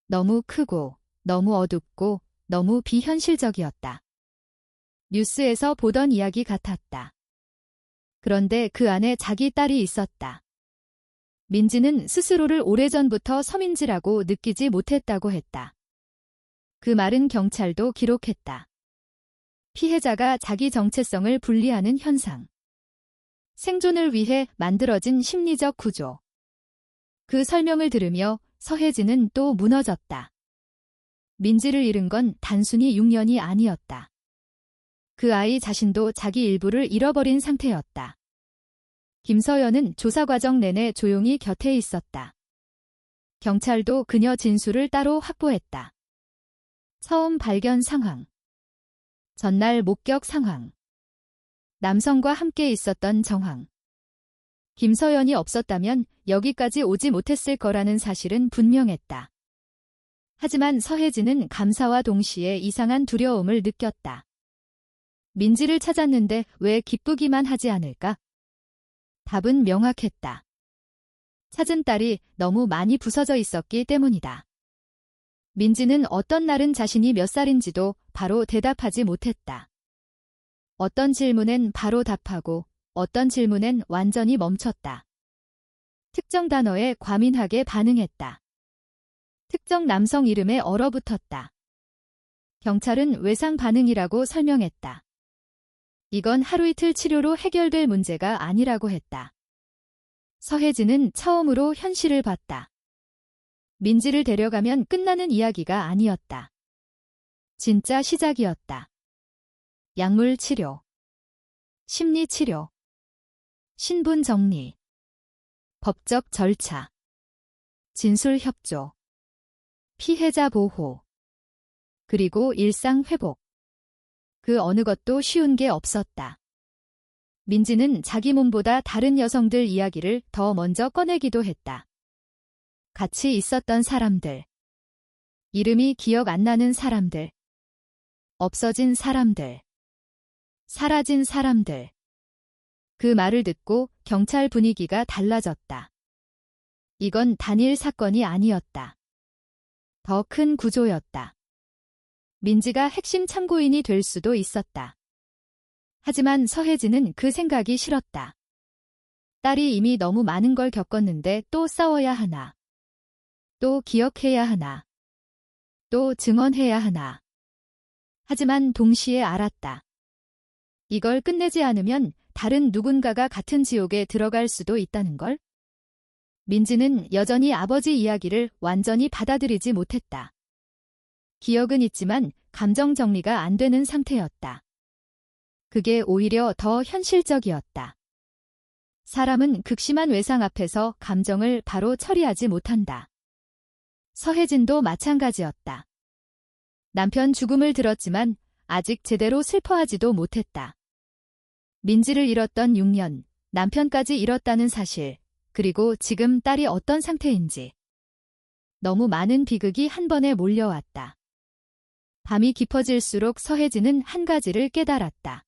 너무 크고 너무 어둡고 너무 비현실적이었다. 뉴스에서 보던 이야기 같았다. 그런데 그 안에 자기 딸이 있었다. 민지는 스스로를 오래전부터 서민지라고 느끼지 못했다고 했다. 그 말은 경찰도 기록했다. 피해자가 자기 정체성을 분리하는 현상. 생존을 위해 만들어진 심리적 구조. 그 설명을 들으며 서혜진은 또 무너졌다. 민지를 잃은 건 단순히 6년이 아니었다. 그 아이 자신도 자기 일부를 잃어버린 상태였다. 김서연은 조사 과정 내내 조용히 곁에 있었다. 경찰도 그녀 진술을 따로 확보했다. 처음 발견 상황. 전날 목격 상황. 남성과 함께 있었던 정황. 김서연이 없었다면 여기까지 오지 못했을 거라는 사실은 분명했다. 하지만 서혜진은 감사와 동시에 이상한 두려움을 느꼈다. 민지를 찾았는데 왜 기쁘기만 하지 않을까? 답은 명확했다. 찾은 딸이 너무 많이 부서져 있었기 때문이다. 민지는 어떤 날은 자신이 몇 살인지도 바로 대답하지 못했다. 어떤 질문엔 바로 답하고 어떤 질문엔 완전히 멈췄다. 특정 단어에 과민하게 반응했다. 특정 남성 이름에 얼어붙었다. 경찰은 외상 반응이라고 설명했다. 이건 하루 이틀 치료로 해결될 문제가 아니라고 했다. 서혜진은 처음으로 현실을 봤다. 민지를 데려가면 끝나는 이야기가 아니었다. 진짜 시작이었다. 약물 치료, 심리 치료, 신분 정리, 법적 절차, 진술 협조, 피해자 보호, 그리고 일상 회복. 그 어느 것도 쉬운 게 없었다. 민지는 자기 몸보다 다른 여성들 이야기를 더 먼저 꺼내기도 했다. 같이 있었던 사람들, 이름이 기억 안 나는 사람들, 없어진 사람들, 사라진 사람들. 그 말을 듣고 경찰 분위기가 달라졌다. 이건 단일 사건이 아니었다. 더 큰 구조였다. 민지가 핵심 참고인이 될 수도 있었다. 하지만 서혜진은 그 생각이 싫었다. 딸이 이미 너무 많은 걸 겪었는데 또 싸워야 하나. 또 기억해야 하나. 또 증언해야 하나. 하지만 동시에 알았다. 이걸 끝내지 않으면 다른 누군가가 같은 지옥에 들어갈 수도 있다는 걸. 민지는 여전히 아버지 이야기를 완전히 받아들이지 못했다. 기억은 있지만 감정 정리가 안 되는 상태였다. 그게 오히려 더 현실적이었다. 사람은 극심한 외상 앞에서 감정을 바로 처리하지 못한다. 서혜진도 마찬가지였다. 남편 죽음을 들었지만 아직 제대로 슬퍼하지도 못했다. 민지를 잃었던 6년, 남편까지 잃었다는 사실, 그리고 지금 딸이 어떤 상태인지. 너무 많은 비극이 한 번에 몰려왔다. 밤이 깊어질수록 서혜진은 한 가지를 깨달았다.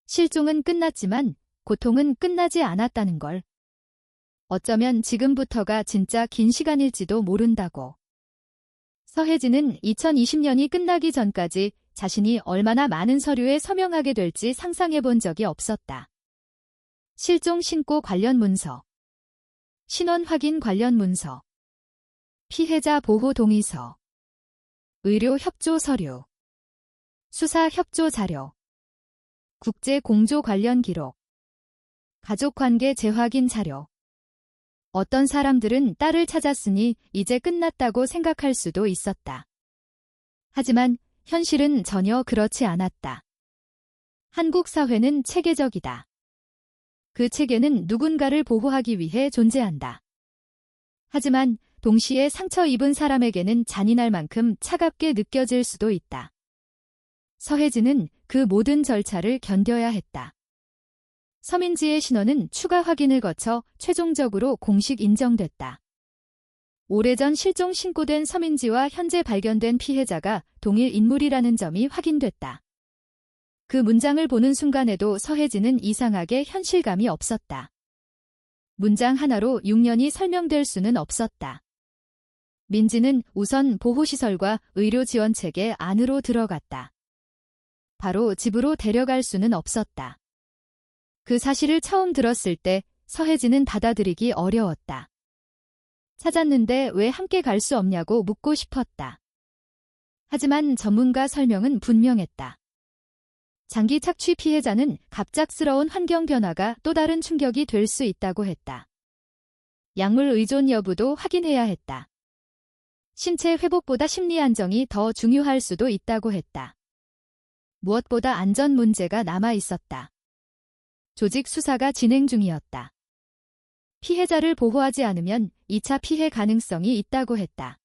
실종은 끝났지만 고통은 끝나지 않았다는 걸. 어쩌면 지금부터가 진짜 긴 시간일지도 모른다고. 서혜진은 2020년이 끝나기 전까지 자신이 얼마나 많은 서류에 서명하게 될지 상상해 본 적이 없었다. 실종 신고 관련 문서, 신원 확인 관련 문서, 피해자 보호 동의서, 의료 협조 서류, 수사 협조 자료, 국제 공조 관련 기록, 가족관계 재확인 자료. 어떤 사람들은 딸을 찾았으니 이제 끝났다고 생각할 수도 있었다. 하지만 현실은 전혀 그렇지 않았다. 한국 사회는 체계적이다. 그 체계는 누군가를 보호하기 위해 존재한다. 하지만 동시에 상처 입은 사람에게는 잔인할 만큼 차갑게 느껴질 수도 있다. 서혜진은 그 모든 절차를 견뎌야 했다. 서민지의 신원은 추가 확인을 거쳐 최종적으로 공식 인정됐다. 오래전 실종 신고된 서민지와 현재 발견된 피해자가 동일 인물이라는 점이 확인됐다. 그 문장을 보는 순간에도 서혜진은 이상하게 현실감이 없었다. 문장 하나로 6년이 설명될 수는 없었다. 민지는 우선 보호시설과 의료 지원책에 안으로 들어갔다. 바로 집으로 데려갈 수는 없었다. 그 사실을 처음 들었을 때 서혜진은 받아들이기 어려웠다. 찾았는데 왜 함께 갈 수 없냐고 묻고 싶었다. 하지만 전문가 설명은 분명했다. 장기 착취 피해자는 갑작스러운 환경 변화가 또 다른 충격이 될 수 있다고 했다. 약물 의존 여부도 확인해야 했다. 신체 회복보다 심리 안정이 더 중요할 수도 있다고 했다. 무엇보다 안전 문제가 남아 있었다. 조직 수사가 진행 중이었다. 피해자를 보호하지 않으면 2차 피해 가능성이 있다고 했다.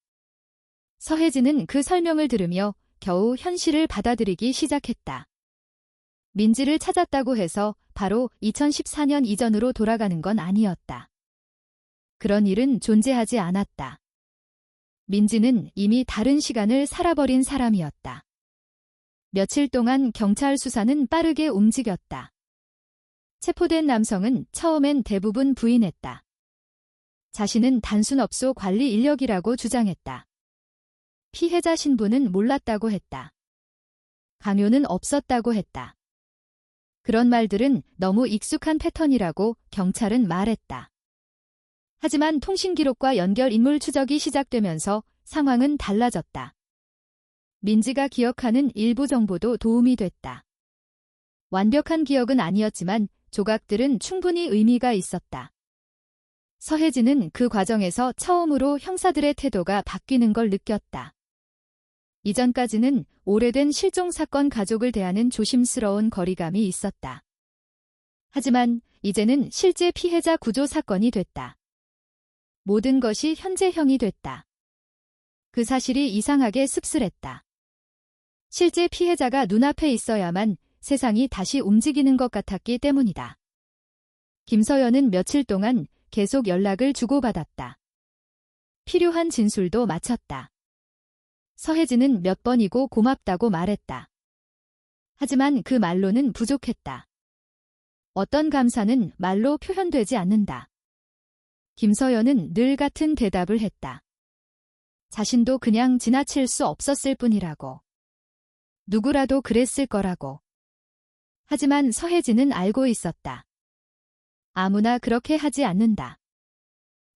서혜진은 그 설명을 들으며 겨우 현실을 받아들이기 시작했다. 민지를 찾았다고 해서 바로 2014년 이전으로 돌아가는 건 아니었다. 그런 일은 존재하지 않았다. 민지는 이미 다른 시간을 살아버린 사람이었다. 며칠 동안 경찰 수사는 빠르게 움직였다. 체포된 남성은 처음엔 대부분 부인했다. 자신은 단순업소 관리 인력이라고 주장했다. 피해자 신분은 몰랐다고 했다. 강요는 없었다고 했다. 그런 말들은 너무 익숙한 패턴이라고 경찰은 말했다. 하지만 통신 기록과 연결 인물 추적이 시작되면서 상황은 달라졌다. 민지가 기억하는 일부 정보도 도움이 됐다. 완벽한 기억은 아니었지만 조각들은 충분히 의미가 있었다. 서혜진은 그 과정에서 처음으로 형사들의 태도가 바뀌는 걸 느꼈다. 이전까지는 오래된 실종 사건 가족을 대하는 조심스러운 거리감이 있었다. 하지만 이제는 실제 피해자 구조 사건이 됐다. 모든 것이 현재형이 됐다. 그 사실이 이상하게 씁쓸했다. 실제 피해자가 눈앞에 있어야만 세상이 다시 움직이는 것 같았기 때문이다. 김서연은 며칠 동안 계속 연락을 주고받았다. 필요한 진술도 마쳤다. 서혜진은 몇 번이고 고맙다고 말했다. 하지만 그 말로는 부족했다. 어떤 감사는 말로 표현되지 않는다. 김서연은 늘 같은 대답을 했다. 자신도 그냥 지나칠 수 없었을 뿐이라고. 누구라도 그랬을 거라고. 하지만 서혜진은 알고 있었다. 아무나 그렇게 하지 않는다.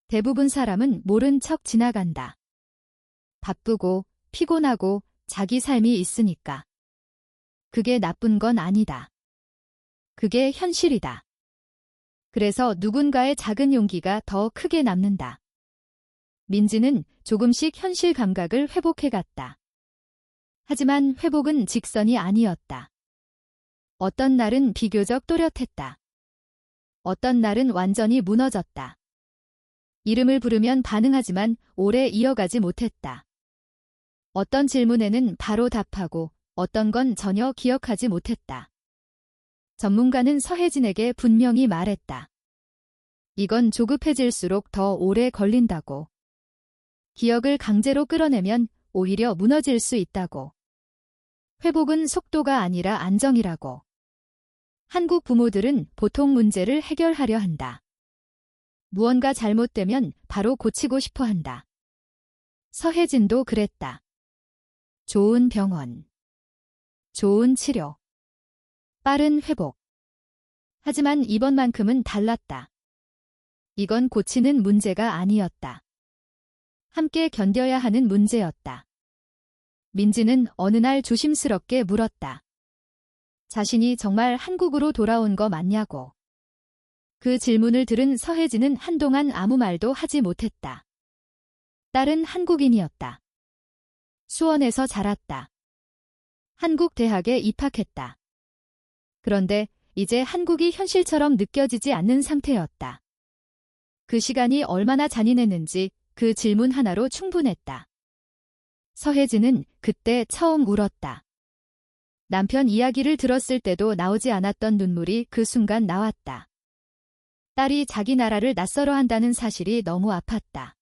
대부분 사람은 모른 척 지나간다. 바쁘고 피곤하고 자기 삶이 있으니까. 그게 나쁜 건 아니다. 그게 현실이다. 그래서 누군가의 작은 용기가 더 크게 남는다. 민지는 조금씩 현실 감각을 회복해갔다. 하지만 회복은 직선이 아니었다. 어떤 날은 비교적 또렷했다. 어떤 날은 완전히 무너졌다. 이름을 부르면 반응하지만 오래 이어가지 못했다. 어떤 질문에는 바로 답하고 어떤 건 전혀 기억하지 못했다. 전문가는 서혜진에게 분명히 말했다. 이건 조급해질수록 더 오래 걸린다고. 기억을 강제로 끌어내면 오히려 무너질 수 있다고. 회복은 속도가 아니라 안정이라고. 한국 부모들은 보통 문제를 해결하려 한다. 무언가 잘못되면 바로 고치고 싶어 한다. 서혜진도 그랬다. 좋은 병원. 좋은 치료. 빠른 회복. 하지만 이번만큼은 달랐다. 이건 고치는 문제가 아니었다. 함께 견뎌야 하는 문제였다. 민지는 어느 날 조심스럽게 물었다. 자신이 정말 한국으로 돌아온 거 맞냐고. 그 질문을 들은 서혜진은 한동안 아무 말도 하지 못했다. 딸은 한국인이었다. 수원에서 자랐다. 한국 대학에 입학했다. 그런데 이제 한국이 현실처럼 느껴지지 않는 상태였다. 그 시간이 얼마나 잔인했는지 그 질문 하나로 충분했다. 서혜진은 그때 처음 울었다. 남편 이야기를 들었을 때도 나오지 않았던 눈물이 그 순간 나왔다. 딸이 자기 나라를 낯설어 한다는 사실이 너무 아팠다.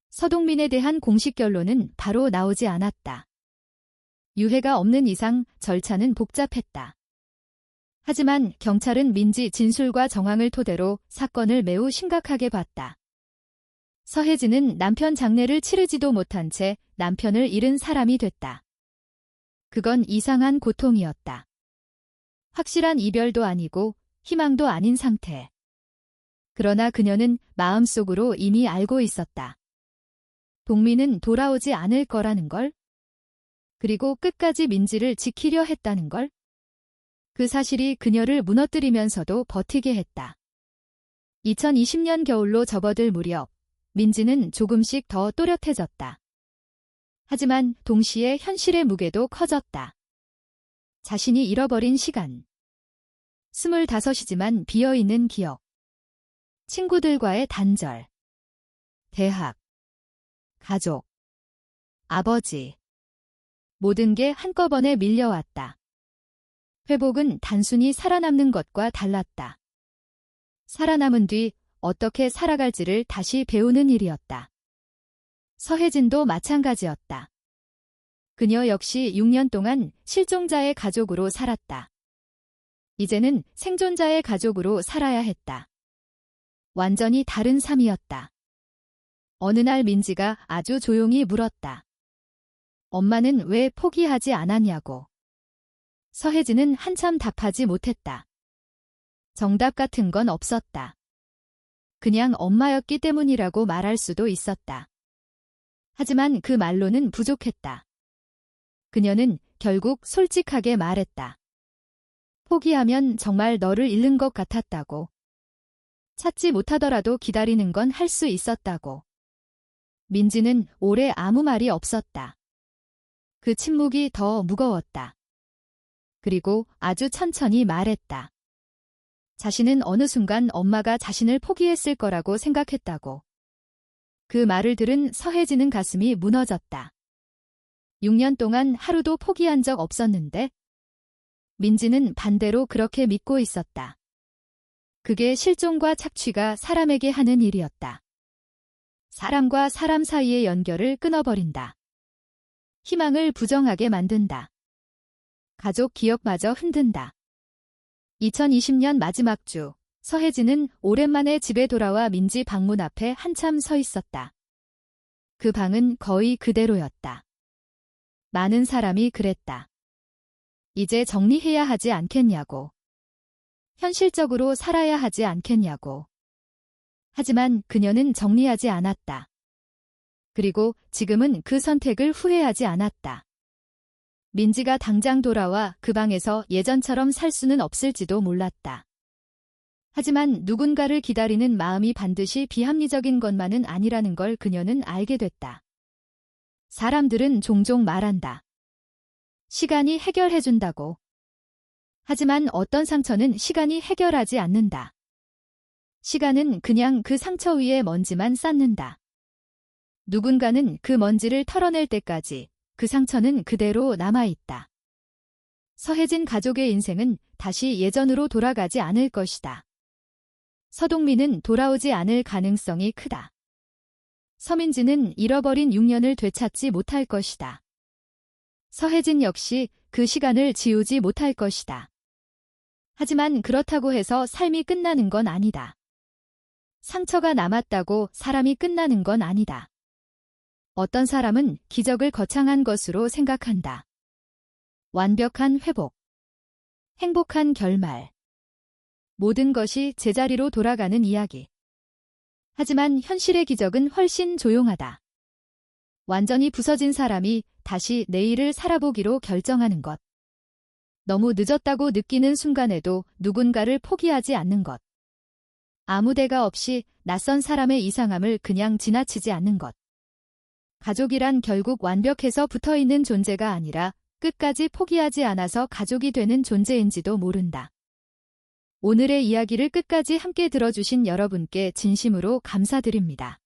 서동민에 대한 공식 결론은 바로 나오지 않았다. 유해가 없는 이상 절차는 복잡했다. 하지만 경찰은 민지 진술과 정황을 토대로 사건을 매우 심각하게 봤다. 서혜진은 남편 장례를 치르지도 못한 채 남편을 잃은 사람이 됐다. 그건 이상한 고통이었다. 확실한 이별도 아니고 희망도 아닌 상태. 그러나 그녀는 마음속으로 이미 알고 있었다. 동민은 돌아오지 않을 거라는 걸. 그리고 끝까지 민지를 지키려 했다는 걸. 그 사실이 그녀를 무너뜨리면서도 버티게 했다. 2020년 겨울로 접어들 무렵 민지는 조금씩 더 또렷해졌다. 하지만 동시에 현실의 무게도 커졌다. 자신이 잃어버린 시간. 25이지만 비어있는 기억. 친구들과의 단절. 대학. 가족. 아버지. 모든 게 한꺼번에 밀려왔다. 회복은 단순히 살아남는 것과 달랐다. 살아남은 뒤 어떻게 살아갈지를 다시 배우는 일이었다. 서혜진도 마찬가지였다. 그녀 역시 6년 동안 실종자의 가족으로 살았다. 이제는 생존자의 가족으로 살아야 했다. 완전히 다른 삶이었다. 어느 날 민지가 아주 조용히 물었다. 엄마는 왜 포기하지 않았냐고. 서혜진은 한참 답하지 못했다. 정답 같은 건 없었다. 그냥 엄마였기 때문이라고 말할 수도 있었다. 하지만 그 말로는 부족했다. 그녀는 결국 솔직하게 말했다. 포기하면 정말 너를 잃는 것 같았다고. 찾지 못하더라도 기다리는 건 할 수 있었다고. 민지는 오래 아무 말이 없었다. 그 침묵이 더 무거웠다. 그리고 아주 천천히 말했다. 자신은 어느 순간 엄마가 자신을 포기했을 거라고 생각했다고. 그 말을 들은 서혜진은 가슴이 무너졌다. 6년 동안 하루도 포기한 적 없었는데? 민지는 반대로 그렇게 믿고 있었다. 그게 실종과 착취가 사람에게 하는 일이었다. 사람과 사람 사이의 연결을 끊어버린다. 희망을 부정하게 만든다. 가족 기억마저 흔든다. 2020년 마지막 주, 서혜진은 오랜만에 집에 돌아와 민지 방문 앞에 한참 서 있었다. 그 방은 거의 그대로였다. 많은 사람이 그랬다. 이제 정리해야 하지 않겠냐고. 현실적으로 살아야 하지 않겠냐고. 하지만 그녀는 정리하지 않았다. 그리고 지금은 그 선택을 후회하지 않았다. 민지가 당장 돌아와 그 방에서 예전처럼 살 수는 없을지도 몰랐다. 하지만 누군가를 기다리는 마음이 반드시 비합리적인 것만은 아니라는 걸 그녀는 알게 됐다. 사람들은 종종 말한다. 시간이 해결해준다고. 하지만 어떤 상처는 시간이 해결하지 않는다. 시간은 그냥 그 상처 위에 먼지만 쌓는다. 누군가는 그 먼지를 털어낼 때까지 그 상처는 그대로 남아있다. 서혜진 가족의 인생은 다시 예전으로 돌아가지 않을 것이다. 서동민은 돌아오지 않을 가능성이 크다. 서민지는 잃어버린 6년을 되찾지 못할 것이다. 서혜진 역시 그 시간을 지우지 못할 것이다. 하지만 그렇다고 해서 삶이 끝나는 건 아니다. 상처가 남았다고 사람이 끝나는 건 아니다. 어떤 사람은 기적을 거창한 것으로 생각한다. 완벽한 회복, 행복한 결말, 모든 것이 제자리로 돌아가는 이야기. 하지만 현실의 기적은 훨씬 조용하다. 완전히 부서진 사람이 다시 내일을 살아보기로 결정하는 것. 너무 늦었다고 느끼는 순간에도 누군가를 포기하지 않는 것. 아무 대가 없이 낯선 사람의 이상함을 그냥 지나치지 않는 것. 가족이란 결국 완벽해서 붙어있는 존재가 아니라 끝까지 포기하지 않아서 가족이 되는 존재인지도 모른다. 오늘의 이야기를 끝까지 함께 들어주신 여러분께 진심으로 감사드립니다.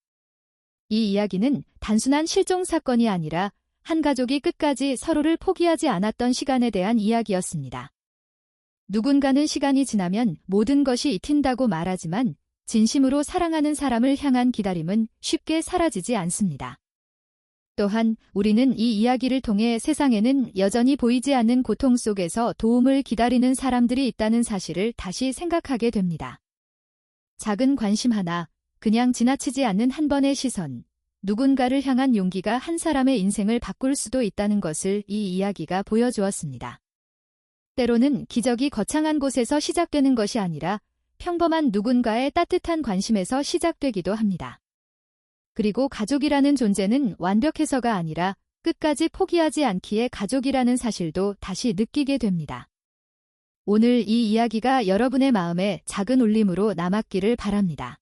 이 이야기는 단순한 실종 사건이 아니라 한 가족이 끝까지 서로를 포기하지 않았던 시간에 대한 이야기였습니다. 누군가는 시간이 지나면 모든 것이 잊힌다고 말하지만 진심으로 사랑하는 사람을 향한 기다림은 쉽게 사라지지 않습니다. 또한 우리는 이 이야기를 통해 세상에는 여전히 보이지 않는 고통 속에서 도움을 기다리는 사람들이 있다는 사실을 다시 생각하게 됩니다. 작은 관심 하나, 그냥 지나치지 않는 한 번의 시선, 누군가를 향한 용기가 한 사람의 인생을 바꿀 수도 있다는 것을 이 이야기가 보여주었습니다. 때로는 기적이 거창한 곳에서 시작되는 것이 아니라 평범한 누군가의 따뜻한 관심에서 시작되기도 합니다. 그리고 가족이라는 존재는 완벽해서가 아니라 끝까지 포기하지 않기에 가족이라는 사실도 다시 느끼게 됩니다. 오늘 이 이야기가 여러분의 마음에 작은 울림으로 남았기를 바랍니다.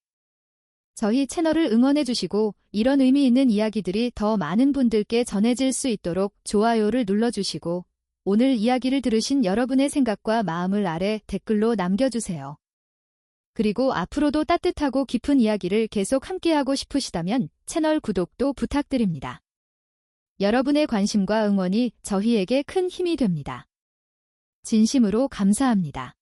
저희 채널을 응원해주시고 이런 의미 있는 이야기들이 더 많은 분들께 전해질 수 있도록 좋아요를 눌러주시고 오늘 이야기를 들으신 여러분의 생각과 마음을 아래 댓글로 남겨주세요. 그리고 앞으로도 따뜻하고 깊은 이야기를 계속 함께하고 싶으시다면 채널 구독도 부탁드립니다. 여러분의 관심과 응원이 저희에게 큰 힘이 됩니다. 진심으로 감사합니다.